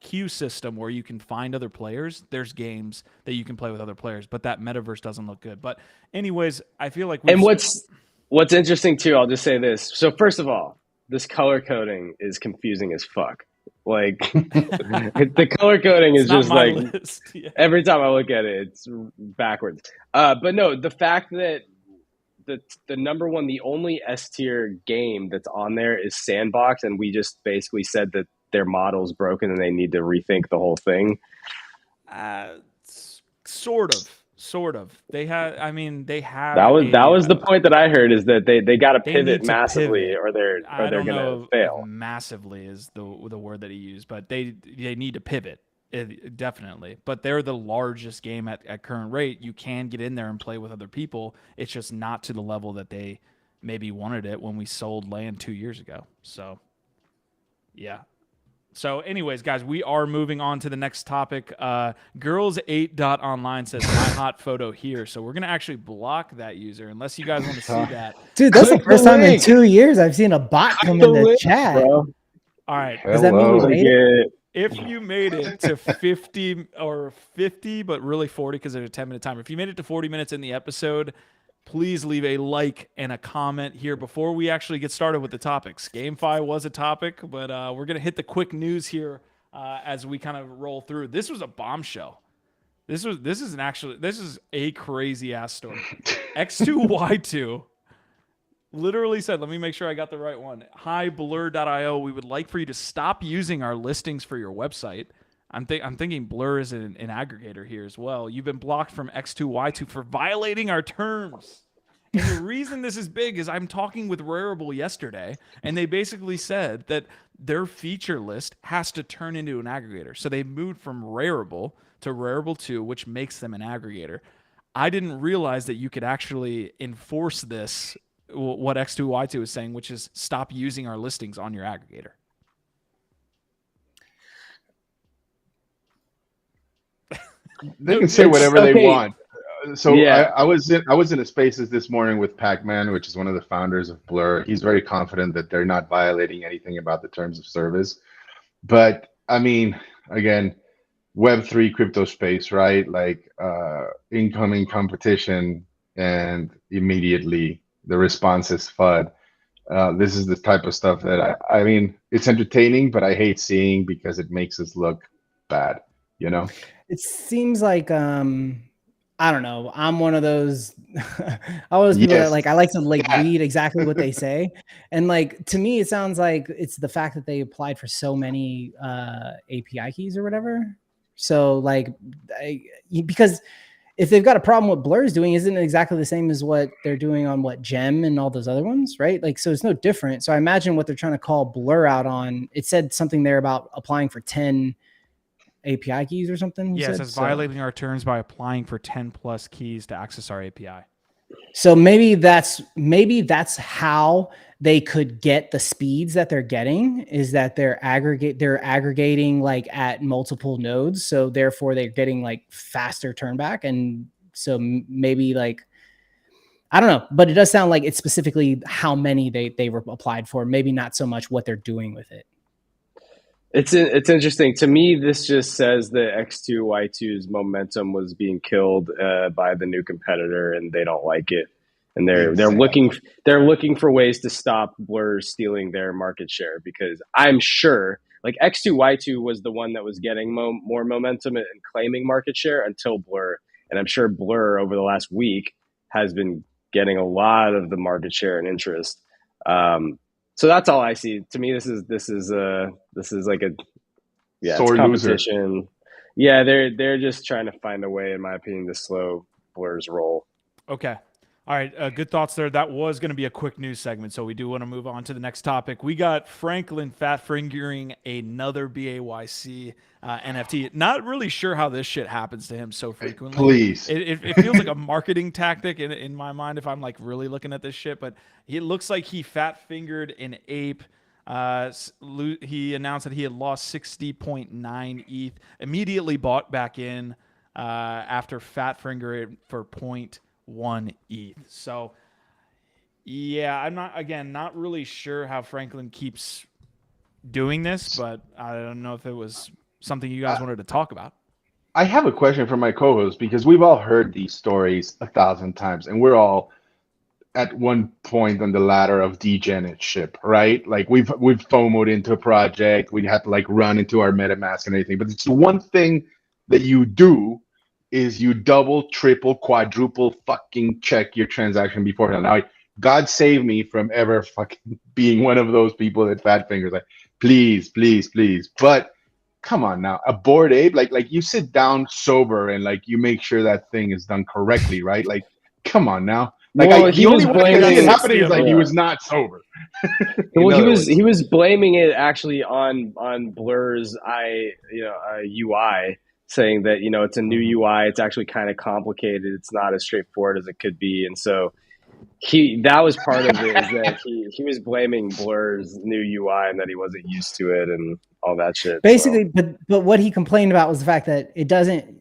queue system where you can find other players, there's games that you can play with other players, but that metaverse doesn't look good. But anyways, I feel like what's interesting too, I'll just say this. So first of all, this color coding is confusing as fuck. Like the color coding is just like every time I look at it, it's backwards. But no, the fact that the number one, the only S tier game that's on there is Sandbox, and we just basically said that their model's broken and they need to rethink the whole thing. Sort of. They have. That was the point that I heard, is that they got to pivot massively, or they're going to fail. Massively is the word that he used, but they need to pivot, definitely. But they're the largest game at current rate. You can get in there and play with other people. It's just not to the level that they maybe wanted it when we sold land 2 years ago. So, yeah. So anyways, guys, we are moving on to the next topic. Girls8.online says, my hot photo here. So we're going to actually block that user unless you guys want to see that. Dude, that's the first time in 2 years I've seen a bot come in the chat. Bro. All right. Does that mean you made it? If you made it to 50 or 50, but really 40 because there's a 10-minute timer. If you made it to 40 minutes in the episode, please leave a like and a comment here before we actually get started with the topics. GameFi was a topic, but we're going to hit the quick news here as we kind of roll through. This was a bombshell. This is a crazy ass story. X2Y2 literally said, let me make sure I got the right one. Hi, Blur.io. We would like for you to stop using our listings for your website. I'm thinking Blur is an aggregator here as well. You've been blocked from X2Y2 for violating our terms And the reason this is big is I'm talking with Rarible yesterday, and they basically said that their feature list has to turn into an aggregator. So they moved from Rarible to Rarible 2, which makes them an aggregator. I didn't realize that you could actually enforce this, what X2Y2 is saying, which is stop using our listings on your aggregator. They can say whatever they want. So Yeah. I was in a spaces this morning with Pac-Man, which is one of the founders of Blur. He's very confident that they're not violating anything about the terms of service. But I mean, again, Web3 crypto space, right? Like incoming competition, and immediately the response is FUD. This is the type of stuff that I mean, it's entertaining, but I hate seeing because it makes us look bad, you know? It seems like I don't know. I'm one of those all those people that like I like to like read exactly what they say. And like to me, it sounds like it's the fact that they applied for so many API keys or whatever. So like because if they've got a problem what Blur is doing, isn't it exactly the same as what they're doing on what Gem and all those other ones, right? Like so it's no different. So I imagine what they're trying to call Blur out on, it said something there about applying for 10 API keys or something. Yeah, it says violating our terms by applying for 10 plus keys to access our API. So maybe that's how they could get the speeds that they're getting, is that they're aggregating like at multiple nodes. So therefore they're getting like faster turnback. And so maybe like, I don't know, but it does sound like it's specifically how many they were applied for. Maybe not so much what they're doing with it. It's interesting to me. This just says that X2Y2's momentum was being killed by the new competitor, and they don't like it, and they're looking for ways to stop Blur stealing their market share, because I'm sure like X2Y2 was the one that was getting more momentum and claiming market share until Blur, and I'm sure Blur over the last week has been getting a lot of the market share and interest. So that's all I see. To me, this is like a it's competition. Loser. Yeah, they're just trying to find a way, in my opinion, to slow Blur's roll. Okay. All right. Good thoughts there. That was going to be a quick news segment, so we do want to move on to the next topic. We got Franklin fat fingering another BAYC NFT. Not really sure how this shit happens to him so frequently. Please. It feels like a marketing tactic in my mind if I'm like really looking at this shit, but it looks like he fat fingered an ape. He announced that he had lost 60.9 ETH, immediately bought back in after fat fingering for 0.1 ETH. So yeah, I'm not really sure how Franklin keeps doing this, but I don't know if it was something you guys wanted to talk about. I have a question for my co-host, because we've all heard these stories 1,000 times, and we're all at one point on the ladder of degenerate, right? Like we've FOMO'd into a project, we had to like run into our MetaMask and everything. But it's the one thing that you do is you double, triple, quadruple fucking check your transaction beforehand. Now, God save me from ever fucking being one of those people that fat fingers. Like, please, please, please. But come on now, a Bored Ape, like you sit down sober and like you make sure that thing is done correctly, right? Like, come on now. Like the only way that it happened is like he was not sober. Well, he was blaming it actually on Blur's UI, saying that it's a new UI. It's actually kind of complicated. It's not as straightforward as it could be, and so that was part of it. Is that he was blaming Blur's new UI and that he wasn't used to it and all that shit. Basically, but what he complained about was the fact that it doesn't.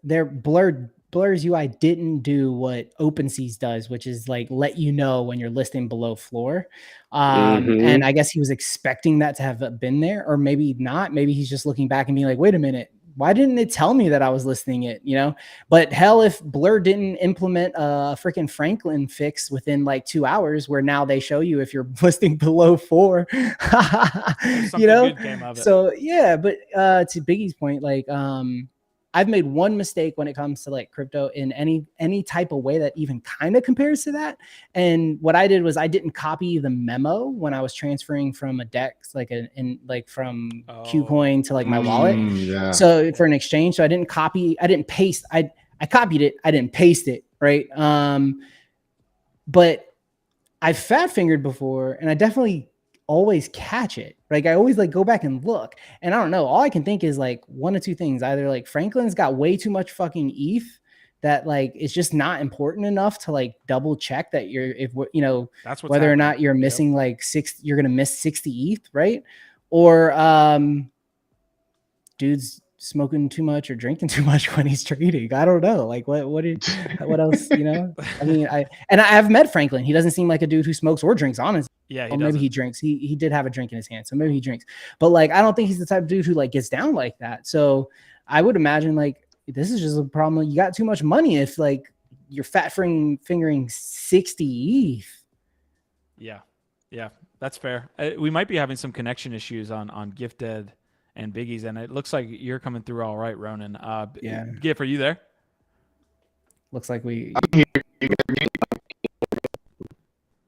Blur's UI didn't do what OpenSea's does, which is like let you know when you're listing below floor. And I guess he was expecting that to have been there, or maybe not. Maybe he's just looking back and being like, wait a minute, why didn't it tell me that I was listing it? But hell, if Blur didn't implement a freaking Franklin fix within like 2 hours, where now they show you if you're listing below 4, good came of it. So yeah, but to Biggie's point, like, I've made one mistake when it comes to like crypto in any type of way that even kind of compares to that. And what I did was I didn't copy the memo when I was transferring from a DEX, from KuCoin to like my wallet. Yeah. So for an exchange, so I didn't paste. I copied it. I didn't paste it. Right. But I've fat fingered before, and I definitely always catch it. Like I always like go back and look, and I don't know. All I can think is like one of two things: either like Franklin's got way too much fucking ETH that like it's just not important enough to like double check that that's what's whether or not you're missing like you're gonna miss 60 ETH, right? Or dude's smoking too much or drinking too much when he's trading. I don't know. Like what else, I mean, I've met Franklin. He doesn't seem like a dude who smokes or drinks, honestly. Yeah, or maybe he drinks. He did have a drink in his hand, so maybe he drinks. But like I don't think he's the type of dude who like gets down like that. So I would imagine like this is just a problem. You got too much money if like you're fingering 60 ETH. Yeah, that's fair. We might be having some connection issues on Gifted and Biggie's, and it looks like you're coming through all right, Ronan. Yeah. Gif, are you there? Looks like we.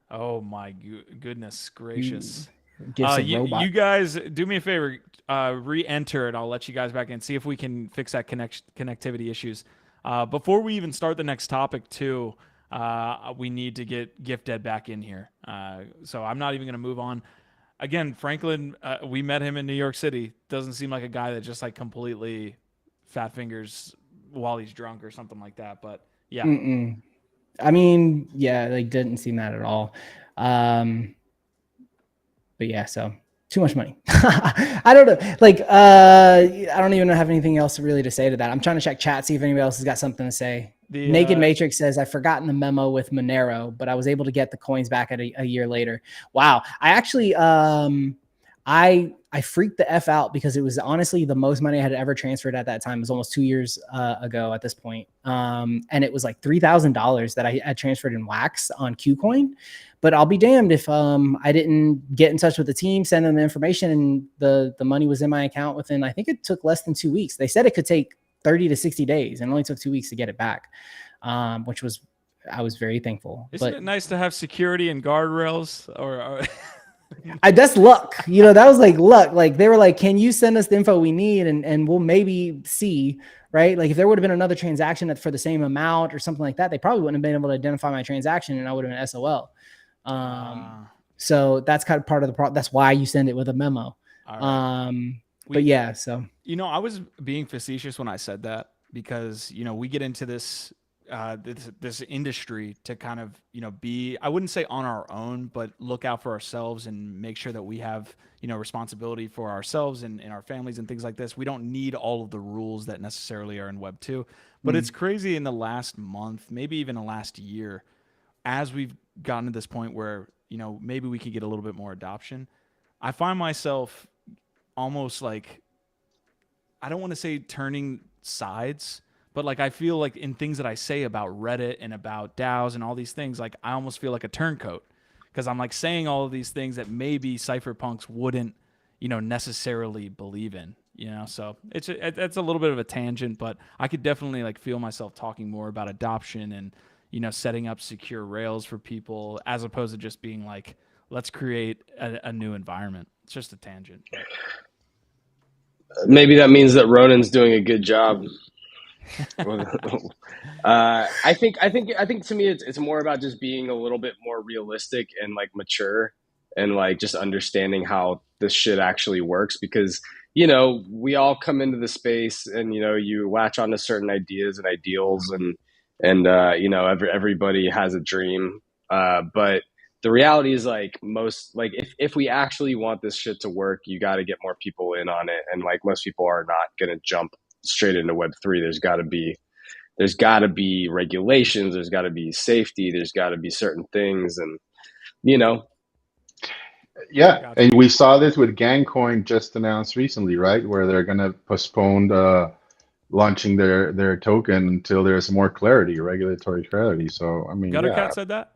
Oh my goodness gracious! You guys do me a favor, re-enter, and I'll let you guys back in. See if we can fix that connectivity issues. Before we even start the next topic, too, we need to get Gifted back in here. So I'm not even going to move on. Again, Franklin, we met him in New York City. Doesn't seem like a guy that just like completely fat fingers while he's drunk or something like that. But yeah. Mm-mm. I mean, yeah, like didn't seem that at all. But yeah, so too much money. I don't know. Like, I don't even have anything else really to say to that. I'm trying to check chat, see if anybody else has got something to say. Naked Matrix says, I've forgotten the memo with Monero, but I was able to get the coins back at a year later. Wow. I actually, I freaked the F out because it was honestly the most money I had ever transferred at that time. It was almost 2 years ago at this point. And it was like $3,000 that I had transferred in wax on Qcoin. But I'll be damned if I didn't get in touch with the team, send them the information, and the money was in my account within, I think it took less than 2 weeks. They said it could take 30 to 60 days, and it only took 2 weeks to get it back, which was, I was very thankful. Isn't it nice to have security and guardrails? Or that's luck. That was like luck. Like they were like, can you send us the info we need? And we'll maybe see, right? Like if there would have been another transaction for the same amount or something like that, they probably wouldn't have been able to identify my transaction, and I would have been SOL. So that's kind of part of the problem. That's why you send it with a memo. Right. But yeah, so I was being facetious when I said that because we get into this this industry to kind of be, I wouldn't say on our own, but look out for ourselves and make sure that we have responsibility for ourselves and our families and things like this. We don't need all of the rules that necessarily are in Web 2, but it's crazy in the last month, maybe even the last year, as we've gotten to this point where maybe we could get a little bit more adoption. I find myself almost like, I don't want to say turning sides, but like I feel like in things that I say about Reddit and about DAOs and all these things, like I almost feel like a turncoat because I'm like saying all of these things that maybe cypherpunks wouldn't, necessarily believe in, So it's a little bit of a tangent, but I could definitely like feel myself talking more about adoption and setting up secure rails for people as opposed to just being like, let's create a new environment. It's just a tangent. Maybe that means that Ronan's doing a good job. I think to me it's more about just being a little bit more realistic and like mature and like just understanding how this shit actually works, because we all come into the space and you latch onto certain ideas and ideals and everybody has a dream, but the reality is like if we actually want this shit to work, you got to get more people in on it, and like most people are not going to jump straight into Web3. There's got to be regulations, there's got to be safety, there's got to be certain things, and yeah, and we saw this with Gangcoin just announced recently, right, where they're going to postpone launching their token until there's more clarity, regulatory clarity. So I mean, Guttercat said that.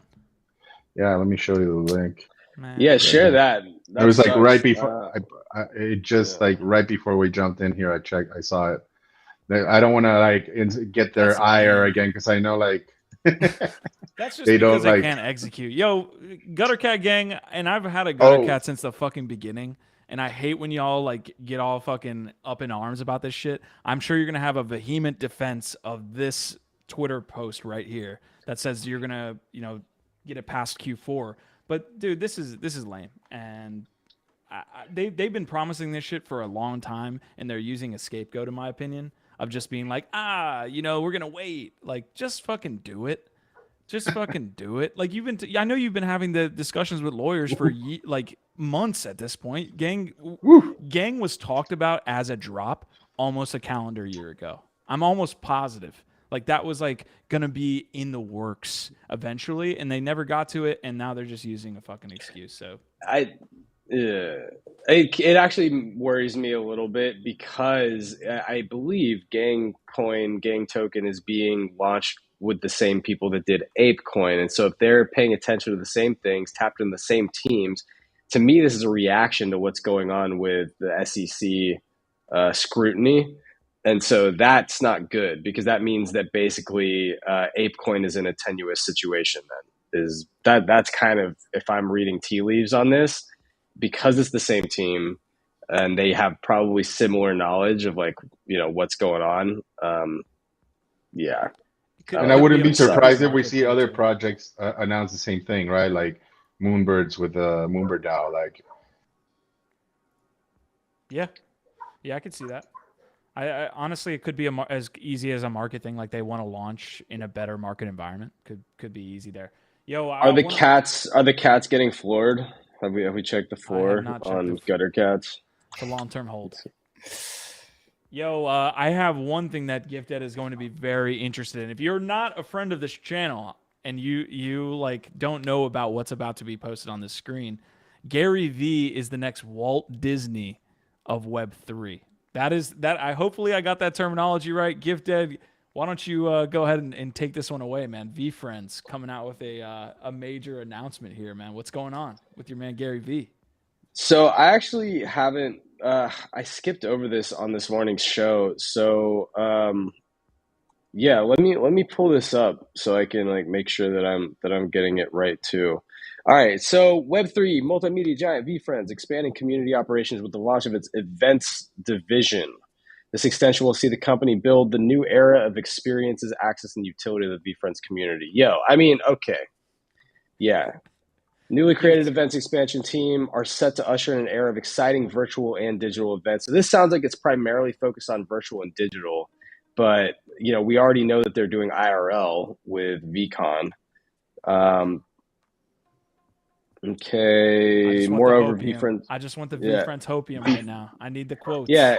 Yeah, let me show you the link. Man. Yeah, share that. It was like right before. Right before we jumped in here, I saw it. I don't want to like get their ire again because I know like that's just because they can't execute. Yo, Guttercat gang, and I've had a Guttercat since the fucking beginning. And I hate when y'all like get all fucking up in arms about this shit. I'm sure you're gonna have a vehement defense of this Twitter post right here that says you're gonna, get it past Q4. But dude, this is lame, and they've been promising this shit for a long time, and they're using a scapegoat, in my opinion, of just being like, we're gonna wait. Like, just fucking do it. Just fucking do it. Like, I know you've been having the discussions with lawyers for like months at this point. Gang was talked about as a drop almost a calendar year ago. I'm almost positive. Like, that was like gonna be in the works eventually, and they never got to it, and now they're just using a fucking excuse. So it actually worries me a little bit because I believe Gang Token is being launched with the same people that did Ape Coin. And so if they're paying attention to the same things, tapped in the same teams, to me, this is a reaction to what's going on with the SEC scrutiny. And so that's not good, because that means that basically ApeCoin is in a tenuous situation. That's kind of, if I'm reading tea leaves on this, because it's the same team and they have probably similar knowledge of like, what's going on. Yeah. And I wouldn't be surprised if we see other projects announce the same thing, right? Like Moonbirds with Moonbird DAO. Like, yeah, I could see that. I honestly, it could be as easy as a market thing. Like, they want to launch in a better market environment. Could be easy there. Are the cats getting floored? Have we checked the floor on gutter cats? It's a long-term hold. I have one thing that Gifted is going to be very interested in. If you're not a friend of this channel and you like don't know about what's about to be posted on the screen, Gary V is the next Walt Disney of Web3. Hopefully I got that terminology right. Gifted, why don't you go ahead and take this one away, man? VeeFriends coming out with a major announcement here, man. What's going on with your man Gary V? So I actually haven't. I skipped over this on this morning's show. So yeah, let me pull this up so I can like make sure that I'm getting it right too. All right, so Web3 multimedia giant VeeFriends expanding community operations with the launch of its events division. This extension will see the company build the new era of experiences, access, and utility of the VeeFriends community. Okay. Yeah. Newly created events expansion team are set to usher in an era of exciting virtual and digital events. So this sounds like it's primarily focused on virtual and digital, but we already know that they're doing IRL with VCon. Okay, moreover, VeeFriends. I just want the VeeFriends hopium right now. I need the quotes. Yeah,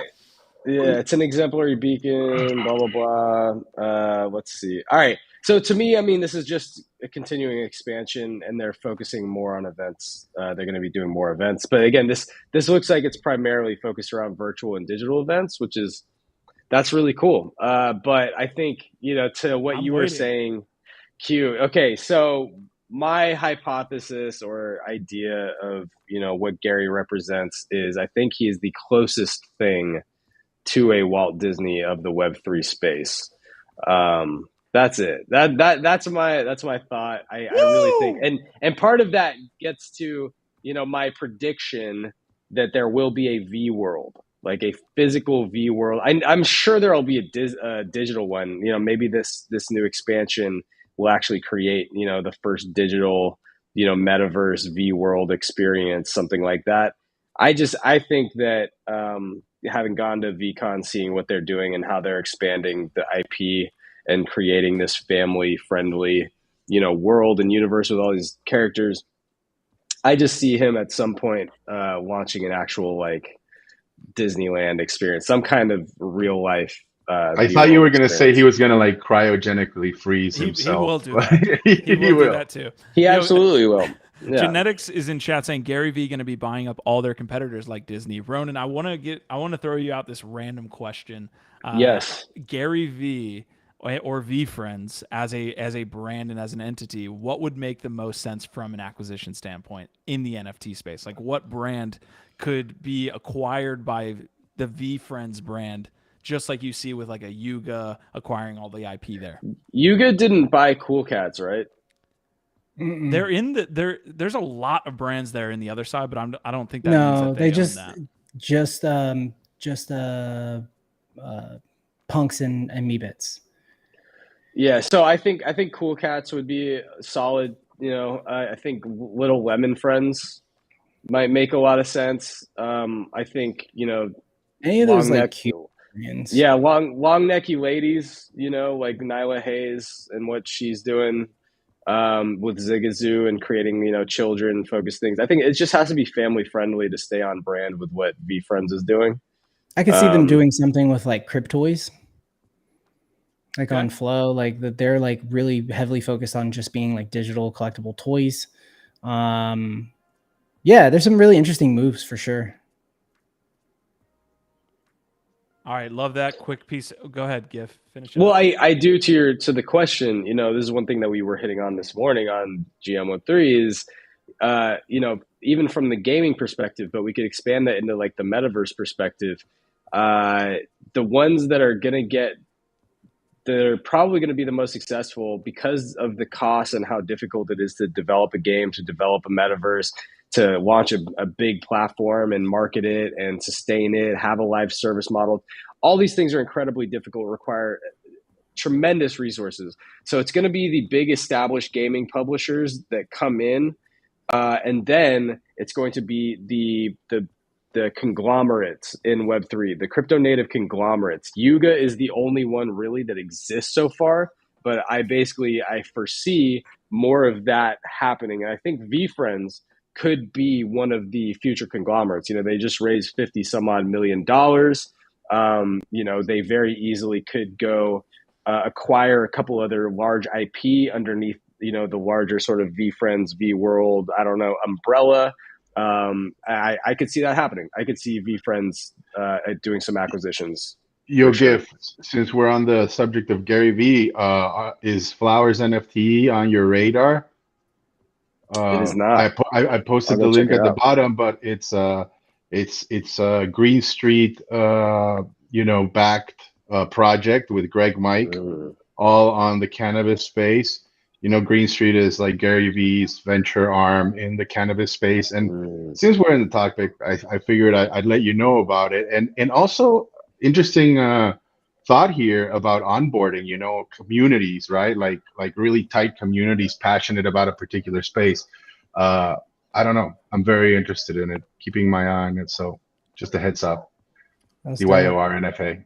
it's an exemplary beacon. Blah blah blah. Let's see. All right. So to me, I mean, this is just a continuing expansion, and they're focusing more on events. They're going to be doing more events, but again, this looks like it's primarily focused around virtual and digital events, that's really cool. But I think to what you were saying, Q. Okay, so my hypothesis or idea of what Gary represents is, I think he is the closest thing to a Walt Disney of the Web3 space. That's it. That's my thought. I really think, and part of that gets to my prediction that there will be a V world, like a physical V world. I'm sure there'll be a digital one. Maybe this new expansion will actually create the first digital metaverse V world experience, something like that. I think that having gone to VCon, seeing what they're doing and how they're expanding the IP and creating this family-friendly, world and universe with all these characters, I just see him at some point launching an actual like Disneyland experience, some kind of real life. I thought you were going to say he was going to like cryogenically freeze himself. He will do that. He will do that too. He absolutely will. Yeah. Genetics is in chat saying Gary V going to be buying up all their competitors like Disney. Ronan, I want to throw you out this random question. Yes. Gary V or VeeFriends as a brand and as an entity, what would make the most sense from an acquisition standpoint in the NFT space? Like, what brand could be acquired by the VeeFriends brand, just like you see with like a Yuga acquiring all the IP there? Yuga didn't buy Cool Cats, right? Mm-mm. They're in there's a lot of brands there in the other side, but I don't think that means that they just Punks and MeBits. Yeah, so I think Cool Cats would be a solid I think Little Lemon Friends might make a lot of sense. I think, Any of those long like neck, cute brands. yeah, long necky ladies, like Nyla Hayes and what she's doing with Zigazoo and creating, children focused things. I think it just has to be family friendly to stay on brand with what VeeFriends is doing. I could see them doing something with like Cryptoys, like on Flow, like that they're like really heavily focused on just being like digital collectible toys. Yeah, there's some really interesting moves for sure. All right, love that quick piece. Go ahead, Gif. Finish it. Well, I do to the question. This is one thing that we were hitting on this morning on GM13 is, even from the gaming perspective, but we could expand that into like the metaverse perspective. The ones that are they're probably going to be the most successful because of the cost and how difficult it is to develop a game, to develop a metaverse, to launch a big platform and market it and sustain it, have a live service model. All these things are incredibly difficult, require tremendous resources. So it's going to be the big established gaming publishers that come in, and then it's going to be the conglomerates in Web3, the crypto native conglomerates. Yuga is the only one really that exists so far, but I foresee more of that happening. And I think VeeFriends could be one of the future conglomerates. They just raised $50 some odd million. They very easily could go acquire a couple other large IP underneath, the larger sort of VeeFriends, VeeWorld, I don't know, umbrella. I could see that happening. I could see VeeFriends doing some acquisitions. Yo, Gif, since we're on the subject of Gary V, is FLWRS NFT on your radar? It is not. I posted the link at the bottom, but it's Green Street, backed project with Greg Mike, all on the cannabis space. Green Street is like Gary V's venture arm in the cannabis space. And since we're in the topic, I figured I'd let you know about it. And also interesting thought here about onboarding, communities, right? Like really tight communities, passionate about a particular space. I don't know. I'm very interested in it, keeping my eye on it. So just a heads up. DYOR NFA.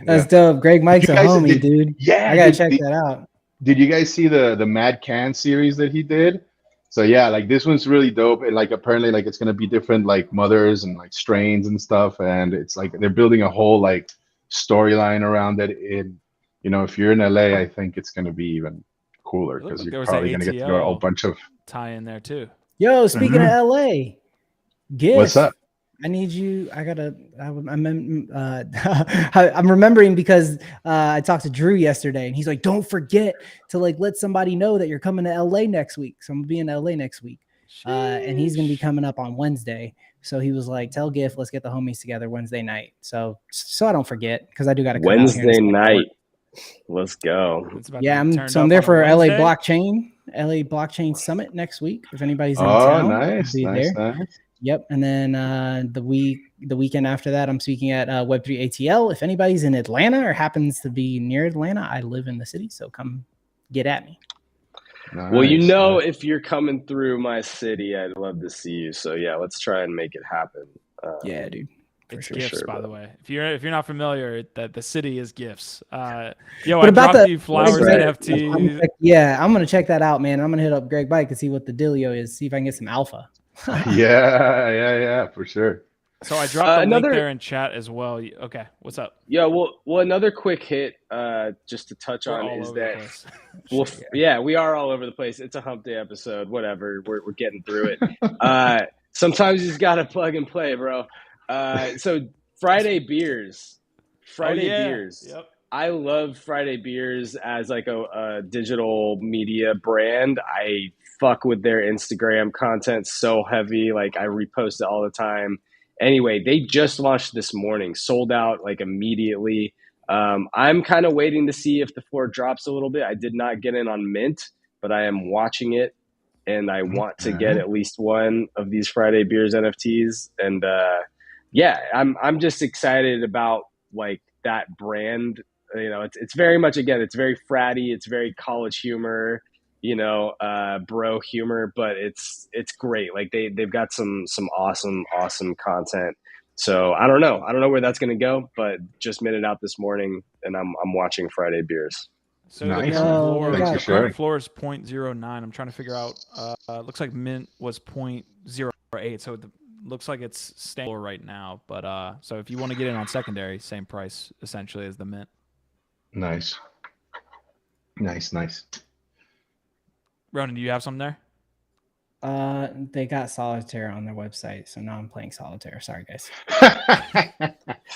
That's dope. Greg Mike's a homie, dude. Yeah, I gotta check that out. Did you guys see the Mad Can series that he did? So yeah, like this one's really dope, and like apparently like it's gonna be different like mothers and like strains and stuff, and it's like they're building a whole like storyline around it. If you're in LA, I think it's gonna be even cooler because you're probably gonna get to go a whole bunch of tie in there too. Yo, speaking of LA, Gif. What's up? I need you. I'm remembering because I talked to Drew yesterday, and he's like, "Don't forget to like let somebody know that you're coming to LA next week." So I'm gonna be in LA next week, and he's gonna be coming up on Wednesday. So he was like, "Tell Gif, let's get the homies together Wednesday night." So I don't forget because I do got to Wednesday night. Let's go. Yeah, I'm there for LA Blockchain Summit next week. If anybody's in town, nice. Yep, and then the weekend after that, I'm speaking at Web3 ATL. If anybody's in Atlanta or happens to be near Atlanta, I live in the city, so come get at me. Nice. Well, if you're coming through my city, I'd love to see you. So yeah, let's try and make it happen. Yeah, dude. It's gifts, by the way. If you're not familiar, that the city is gifts. I dropped the FLWRS NFT. I'm gonna check that out, man. I'm gonna hit up Greg Bike to see what the dealio is. See if I can get some alpha. yeah, for sure. So I dropped the link there in chat as well. Okay, what's up? Yeah, well, another quick hit, just to touch on is that, we are all over the place. It's a hump day episode. Whatever, we're getting through it. Sometimes you just gotta plug and play, bro. So Friday Beers. Yep. I love Friday Beers as like a digital media brand. I fuck with their Instagram content so heavy. Like I repost it all the time. Anyway, they just launched this morning, sold out like immediately. I'm kind of waiting to see if the floor drops a little bit. I did not get in on Mint, but I am watching it, and I want to get at least one of these Friday Beers NFTs. And I'm just excited about like that brand. It's very much, again, it's very fratty. It's very college humor. bro humor, but it's great. Like they've got some awesome content. So I don't know where that's gonna go, but just minted out this morning, and I'm watching Friday Beers. So Nice. Thanks for the sharing. current floor is 0.09. I'm trying to figure out. Looks like mint was 0.08, so it looks like it's staying lower right now. But so if you want to get in on secondary, same price essentially as the mint. Nice. Ronan, do you have something there? They got solitaire on their website, so now I'm playing solitaire. Sorry, guys.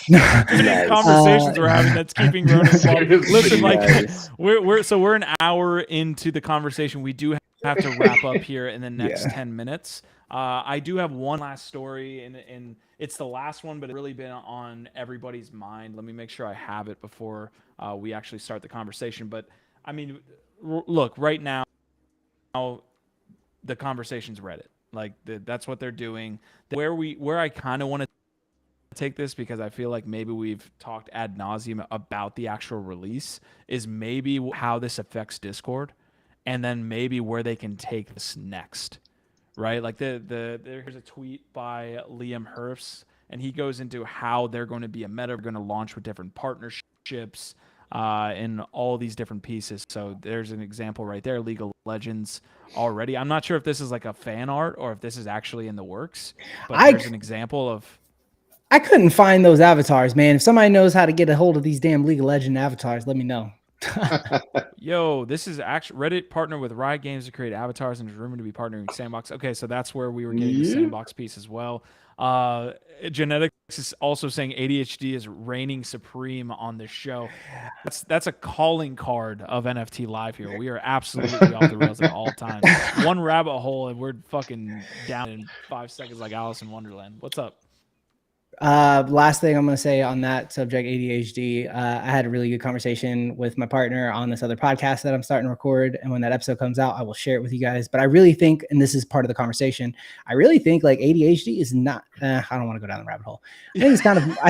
Nice. Conversations we're having that's keeping Ronan involved. Listen, like Nice. we're an hour into the conversation. We do have to wrap up here in the next Yeah. 10 minutes. I do have one last story, and it's the last one, but it's really been on everybody's mind. Let me make sure I have it before we actually start the conversation. But I mean, look, right now, the conversation's Reddit. Like that's what they're doing. Where I kind of want to take this, because I feel like maybe we've talked ad nauseum about the actual release, is maybe how this affects Discord, and then maybe where they can take this next, right? Like there's a tweet by Liam Hurst, and he goes into how they're going to be a meta, going to launch with different partnerships, and all these different pieces. So there's an example right there, League of Legends already. I'm not sure if this is like a fan art or if this is actually in the works, but there's an example of. I couldn't find those avatars, man. If somebody knows how to get a hold of these damn League of Legends avatars, let me know. Yo, this is actually Reddit partnered with Riot Games to create avatars and is rumored to be partnering with Sandbox. Okay, so that's where we were getting the Sandbox piece as well. Genetics is also saying ADHD is reigning supreme on this show. That's a calling card of NFT Live here. We are absolutely off the rails at all times. One rabbit hole and we're fucking down in 5 seconds like Alice in Wonderland. What's up? Last thing I'm going to say on that subject, ADHD, I had a really good conversation with my partner on this other podcast that I'm starting to record. And when that episode comes out, I will share it with you guys. But I really think, and this is part of the conversation, I really think like ADHD is not, I don't want to go down the rabbit hole. I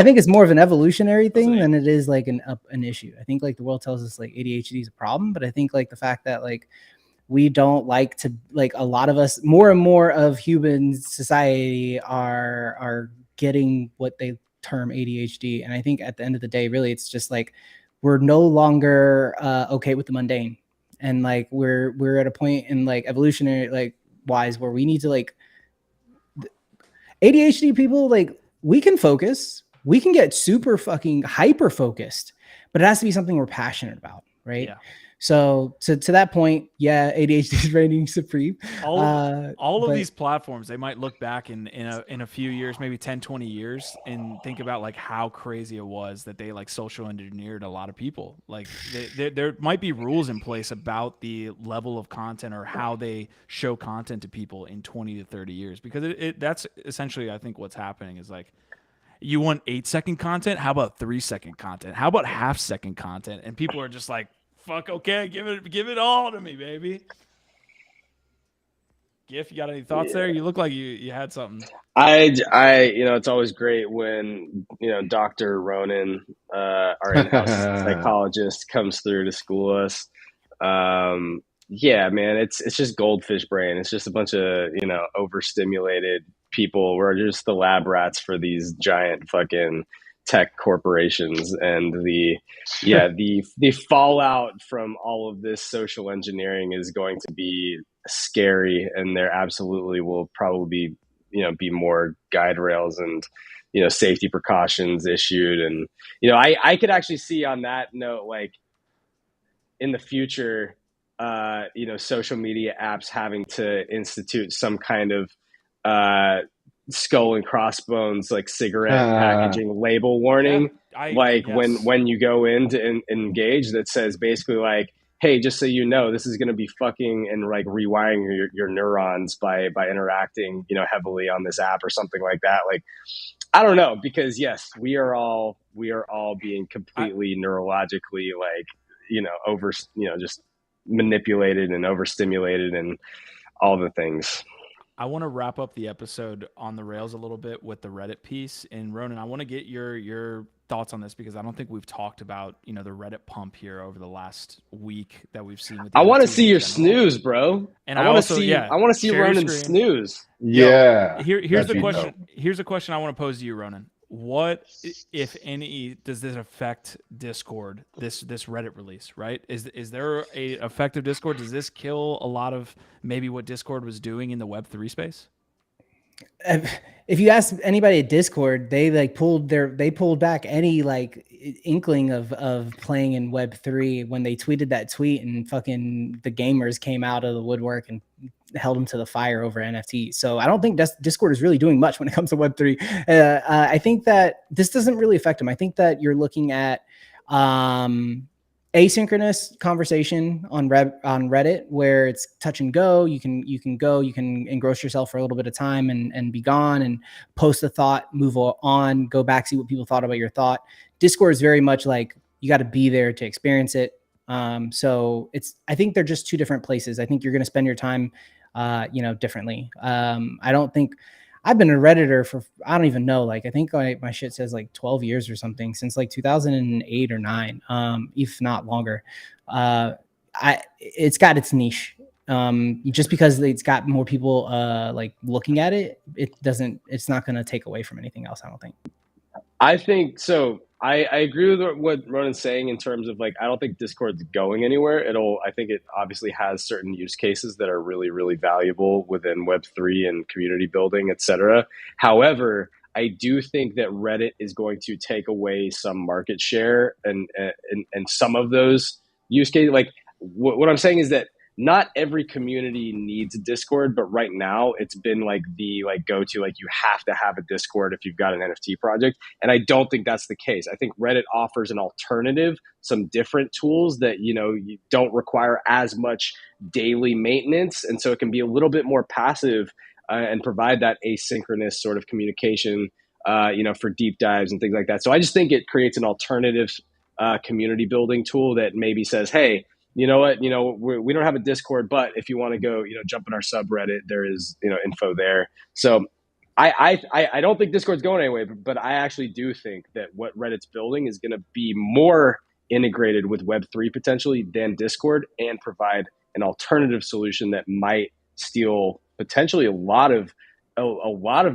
think it's more of an evolutionary thing than it is like an issue. I think like the world tells us like ADHD is a problem, but I think like the fact that like we don't like to, like a lot of us, more and more of human society are getting what they term ADHD. And I think at the end of the day, really, it's just like, we're no longer okay with the mundane. And like, we're at a point in like evolutionary, like wise, where we need to like ADHD people, like we can focus, we can get super fucking hyper focused, but it has to be something we're passionate about. Right. Yeah. So to that point, yeah, ADHD is reigning supreme. All of these platforms, they might look back in a few years, maybe 10, 20 years, and think about like how crazy it was that they like social engineered a lot of people. Like there might be rules in place about the level of content or how they show content to people in 20 to 30 years, because that's essentially, I think, what's happening is like, you want 8-second content? How about 3-second content? How about half-second content? And people are just like, fuck, okay, give it all to me, baby. Gif, you got any thoughts there? You look like you had something. I it's always great when Dr. Ronan, our in-house psychologist, comes through to school us. Yeah, man, it's just goldfish brain. It's just a bunch of overstimulated people. We're just the lab rats for these giant fucking tech corporations, and the fallout from all of this social engineering is going to be scary, and there absolutely will probably be more guide rails and safety precautions issued. And I could actually see on that note, like in the future, social media apps having to institute some kind of skull and crossbones like cigarette packaging label warning, when you go in to engage, that says basically like, hey, just so you know, this is going to be fucking and like rewiring your neurons by interacting heavily on this app or something like that. Like, I don't know, because yes, we are all being completely neurologically like just manipulated and overstimulated and all the things. I want to wrap up the episode on the rails a little bit with the Reddit piece. And Ronan, I want to get your thoughts on this, because I don't think we've talked about, you know, the Reddit pump here over the last week that we've seen. With I want to NFTs see in your general. snooze, bro. And I want to see. I want to see share your Ronan screen. snooze. Yeah. Here's the that'd be question. dope. Here's a question I want to pose to you, Ronan. What, if any, does this affect Discord? This Reddit release, right? Is there a effective Discord? Does this kill a lot of maybe what Discord was doing in the Web3 space? If you ask anybody at Discord, they pulled back any like inkling of playing in Web3 when they tweeted that tweet, and fucking the gamers came out of the woodwork and held them to the fire over NFTs. So I don't think Discord is really doing much when it comes to Web3. I think that this doesn't really affect them. I think that you're looking at asynchronous conversation on Reddit, where it's touch and go. You can engross yourself for a little bit of time and be gone, and post a thought, move on, go back, see what people thought about your thought. Discord is very much like you got to be there to experience it. So I think they're just two different places. I think you're going to spend your time, differently. I don't think I've been a Redditor for, I don't even know. Like, I think my shit says like 12 years or something, since like 2008 or 9, if not longer. It's got its niche. Just because it's got more people like looking at it, it's not going to take away from anything else, I don't think. I think so. I agree with what Ronan's saying in terms of like, I don't think Discord's going anywhere. I think it obviously has certain use cases that are really, really valuable within Web3 and community building, et cetera. However, I do think that Reddit is going to take away some market share and some of those use cases. Like what I'm saying is that not every community needs a Discord, but right now it's been like the go-to, like you have to have a Discord if you've got an NFT project. And I don't think that's the case. I think Reddit offers an alternative, some different tools that, you don't require as much daily maintenance. And so it can be a little bit more passive and provide that asynchronous sort of communication, for deep dives and things like that. So I just think it creates an alternative community building tool that maybe says, hey, you know what, we don't have a Discord, but if you want to go, jump in our subreddit, there is, info there. So I don't think Discord's going anyway, but I actually do think that what Reddit's building is going to be more integrated with Web3 potentially than Discord, and provide an alternative solution that might steal potentially a lot of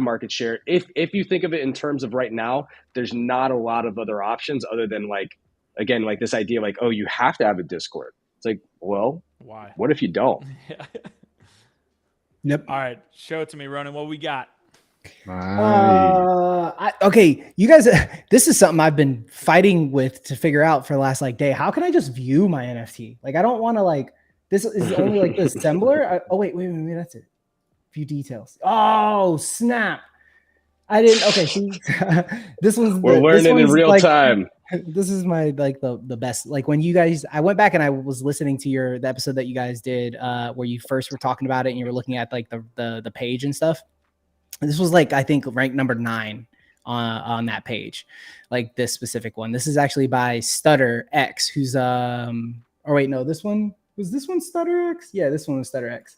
market share. If you think of it in terms of right now, there's not a lot of other options other than again, this idea oh, you have to have a Discord. It's like, well, why? What if you don't? Yep. All right, show it to me, Ronan. What we got? Okay, you guys, this is something I've been fighting with to figure out for the last day. How can I just view my NFT? I don't want to this is only the assembler. Wait, that's it. View details. Oh, snap. I didn't. Okay, see, this one's we're learning in real time. This is my the best. When you guys, I went back and I was listening to the episode that you guys did where you first were talking about it, and you were looking at the page and stuff. This was I think ranked number 9 on that page, this specific one. This is actually by Stutter X, who's or wait, no, this one Stutter X. Yeah, this one was Stutter X.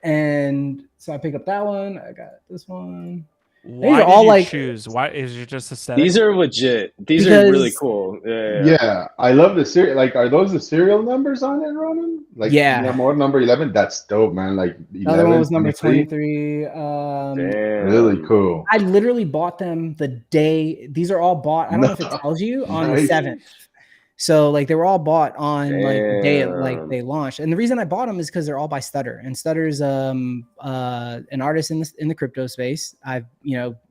And so I pick up that one. I got this one. Why did you choose? Why is it just aesthetic? These are legit. These are really cool. Yeah. I love the serial. Are those the serial numbers on it, Ronan? Yeah. More number 11. That's dope, man. 11, the other one was number 23. Really cool. I literally bought them the day. These are all bought. I don't know if it tells you on the 7th. So they were all bought on the day they launched. And the reason I bought them is because they're all by Stutter. And Stutter's an artist in the crypto space. I've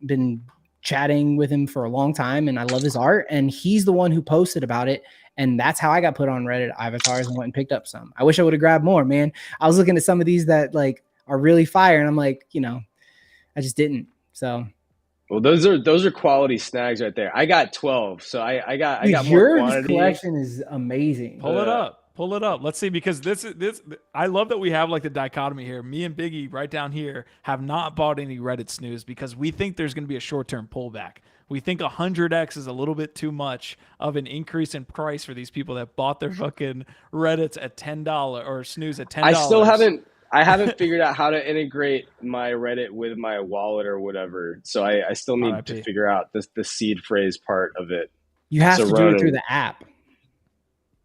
been chatting with him for a long time, and I love his art. And he's the one who posted about it. And that's how I got put on Reddit avatars and went and picked up some. I wish I would have grabbed more, man. I was looking at some of these that are really fire, and I'm I just didn't. So. Well, those are quality snags right there. I got 12, so I got your more quantity. collection is amazing. Pull it up. Let's see, because this I love that we have the dichotomy here. Me and Biggie right down here have not bought any Reddit snooze because we think there's going to be a short-term pullback. We think 100x is a little bit too much of an increase in price for these people that bought their fucking Reddits at $10 or snooze at $10. I haven't figured out how to integrate my Reddit with my wallet or whatever. So I still need to figure out the seed phrase part of it. You have to do it through the app.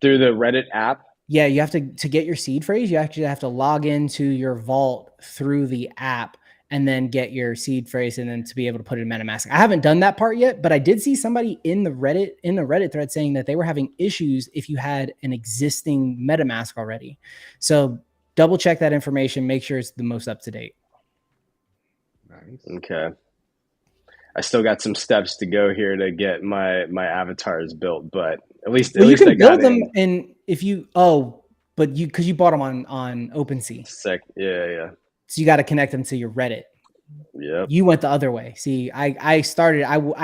Through the Reddit app? Yeah, you have to get your seed phrase, you actually have to log into your vault through the app and then get your seed phrase and then to be able to put it in MetaMask. I haven't done that part yet, but I did see somebody in the Reddit thread saying that they were having issues if you had an existing MetaMask already. So double check that information, make sure it's the most up to date. Nice. Okay. I still got some steps to go here to get my avatars built, but at least you can I got build them. And if you because you bought them on OpenSea. Sick. Yeah. So you got to connect them to your Reddit. Yep. You went the other way. See, I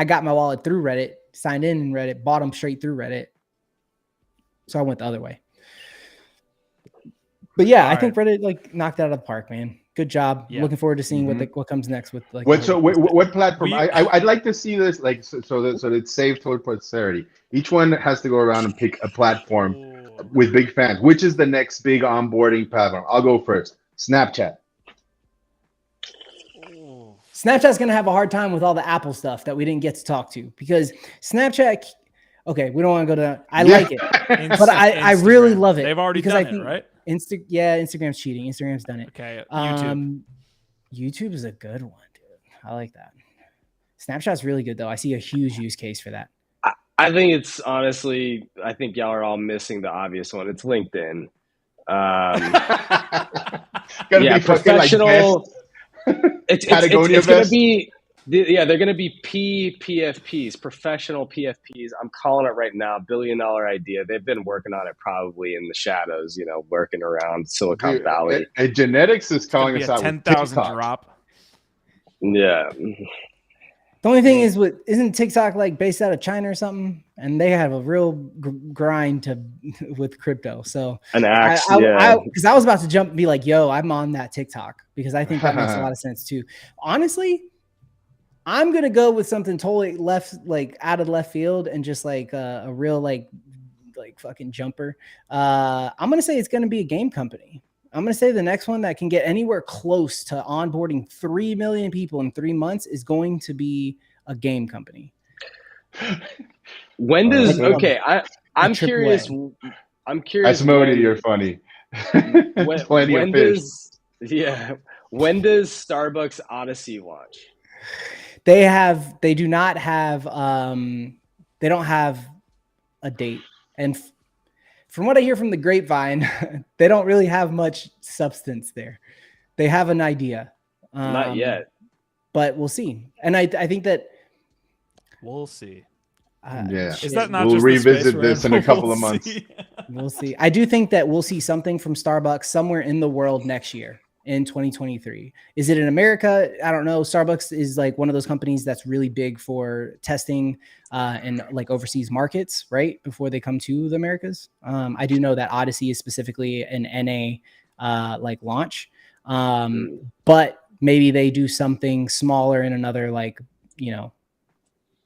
got my wallet through Reddit, signed in Reddit, bought them straight through Reddit. So I went the other way. But yeah, I think Reddit like knocked it out of the park, man. Good job. Yeah. Looking forward to seeing what comes next with like. What platform? I'd like to see this like so that it's saved toward posterity. Each one has to go around and pick a platform with big fans. Which is the next big onboarding platform? I'll go first. Snapchat. Snapchat's gonna have a hard time with all the Apple stuff that we didn't get to talk to because Snapchat. Okay, we don't want to go to. I like it, but I really love it. They've already done it, right? Instagram's cheating. Instagram's done it. Okay, YouTube. YouTube is a good one, dude. I like that. Snapchat's really good though. I see a huge use case for that. I think it's honestly, I think y'all are all missing the obvious one. It's LinkedIn. Be professional. It's going to be. Yeah, they're going to be PFPs, professional PFPs. I'm calling it right now. $1 billion idea. They've been working on it probably in the shadows, working around Silicon Valley. And genetics is calling us out. 10,000 drop. Yeah. The only thing is, isn't TikTok like based out of China or something? And they have a real grind with crypto. So an axe, because I was about to jump and be like, "Yo, I'm on that TikTok," because I think that makes a lot of sense too. Honestly, I'm gonna go with something totally out of left field and just like a real like fucking jumper. I'm gonna say it's gonna be a game company. I'm going to say the next one that can get anywhere close to onboarding 3 million people in 3 months is going to be a game company. When does I'm curious. I'm curious. Asmodee, you're funny. When does Starbucks Odyssey launch? They don't have a date. And from what I hear from the grapevine, they don't really have much substance there. They have an idea. Not yet. But we'll see. And I think that we'll see. Is that not we'll just revisit this in a couple of months. We'll see. I do think that we'll see something from Starbucks somewhere in the world next year in 2023. Is it in America? I don't know. Starbucks is like one of those companies that's really big for testing and like overseas markets, right? Before they come to the Americas. I do know that Odyssey is specifically an NA like launch. But maybe they do something smaller in another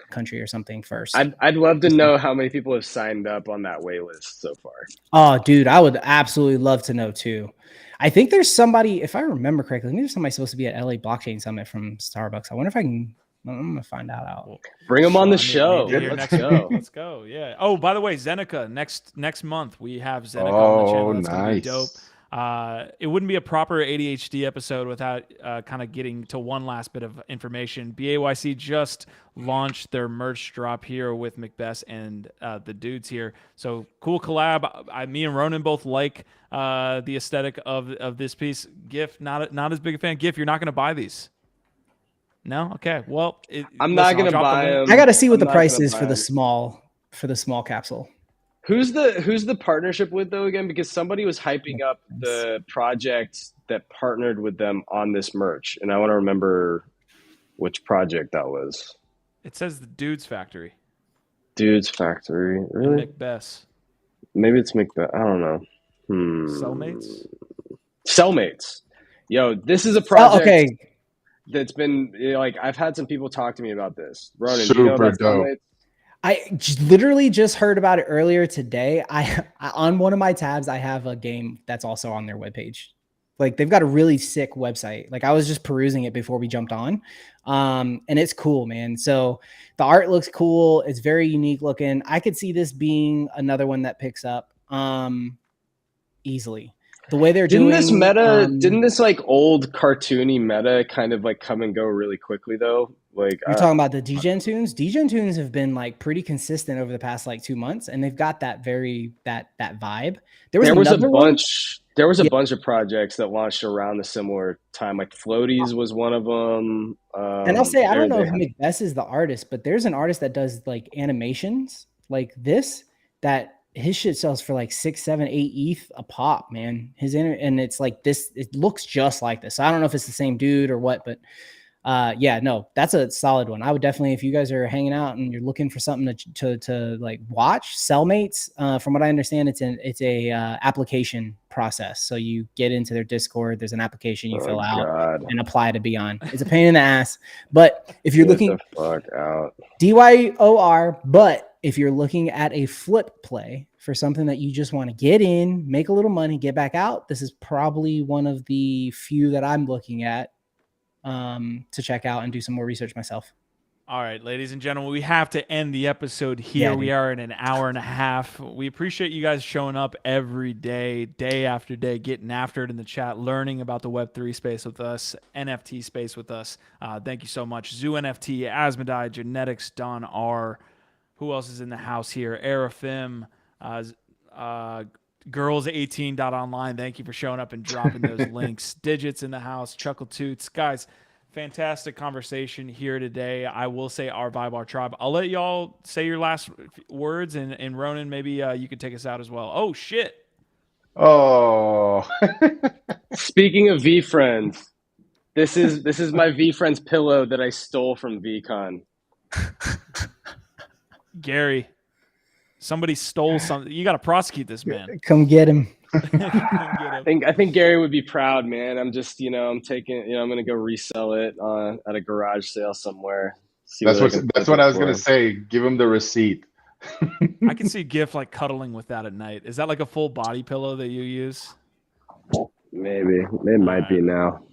country or something first. I'd love to know how many people have signed up on that wait list so far. Oh, dude, I would absolutely love to know too. I think there's somebody, if I remember correctly, I think there's somebody supposed to be at LA Blockchain Summit from Starbucks. I wonder if I'm gonna find that out. Bring them on the show. Let's go. Let's go. Yeah. Oh, by the way, Zeneca next month we have Zeneca on the channel. That's gonna be dope. It wouldn't be a proper ADHD episode without kind of getting to one last bit of information. BAYC just launched their merch drop here with McBess and the dudes here. So cool collab. Me and Ronan both like the aesthetic of this piece. GIF, not as big a fan. GIF, you're not going to buy these. No? Okay. Well, I'm not going to buy them. I got to see what the price is for the small capsule. Who's the partnership with though again? Because somebody was hyping up the project that partnered with them on this merch, and I want to remember which project that was. It says the Dudes Factory. Dudes Factory, really? And McBess. Maybe it's McBess. I don't know. Cellmates. Yo, this is a project that's been I've had some people talk to me about this. Ronan, do you know about Cellmates? I literally just heard about it earlier today. I on one of my tabs, I have a game that's also on their webpage. Like they've got a really sick website. Like I was just perusing it before we jumped on. And it's cool, man. So the art looks cool. It's very unique looking. I could see this being another one that picks up easily. The way they're Didn't doing this meta, didn't this like old cartoony meta kind of like come and go really quickly though? Like you're talking about the Degen tunes. Degen tunes have been like pretty consistent over the past like 2 months, and they've got that very that vibe. There was a bunch. There was a bunch of projects that launched around the similar time. Like FLWRS was one of them. And I'll say I don't know if McBess is the artist, but there's an artist that does like animations like this that his shit sells for like 6, 7, 8 ETH a pop, man. And it's like this. It looks just like this. So I don't know if it's the same dude or what, but. Yeah, no, that's a solid one. I would definitely, if you guys are hanging out and you're looking for something to like watch, Cellmates, from what I understand, it's a application process. So you get into their Discord, there's an application you fill out and apply to be on. It's a pain in the ass, but if you're looking the fuck out DYOR, but if you're looking at a flip play for something that you just want to get in, make a little money, get back out, this is probably one of the few that I'm looking at to check out and do some more research myself. All right, ladies and gentlemen, we have to end the episode here. Yeah, we are in an hour and a half. We appreciate you guys showing up every day, day after day, getting after it in the chat, learning about the Web3 space with us, NFT space with us. Thank you so much. Zoo NFT, Asmodai, Genetics, Don R. Who else is in the house here? Arafim, Girls18.online. Thank you for showing up and dropping those links. Digits in the house. Chuckle Toots. Guys, fantastic conversation here today. I will say our vibe, our tribe. I'll let y'all say your last words, and Ronan, maybe you could take us out as well. Oh, shit. Oh. Speaking of VeeFriends, this is my VeeFriends pillow that I stole from VCon. Gary. Somebody stole something. You got to prosecute this man. Come get him. I think Gary would be proud, man. I'm just, I'm taking, I'm going to go resell it at a garage sale somewhere. That's what I was going to say. Give him the receipt. I can see GIF like cuddling with that at night. Is that like a full body pillow that you use? Maybe. It might be now.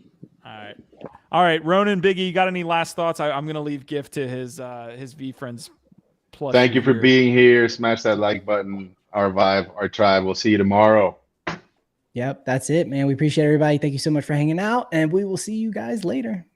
All right. Ronan, Biggie, you got any last thoughts? I'm going to leave GIF to his VeeFriends. Thank you for being here. Smash that like button. Our vibe, our tribe. We'll see you tomorrow. Yep, that's it, man. We appreciate everybody. Thank you so much for hanging out, and we will see you guys later.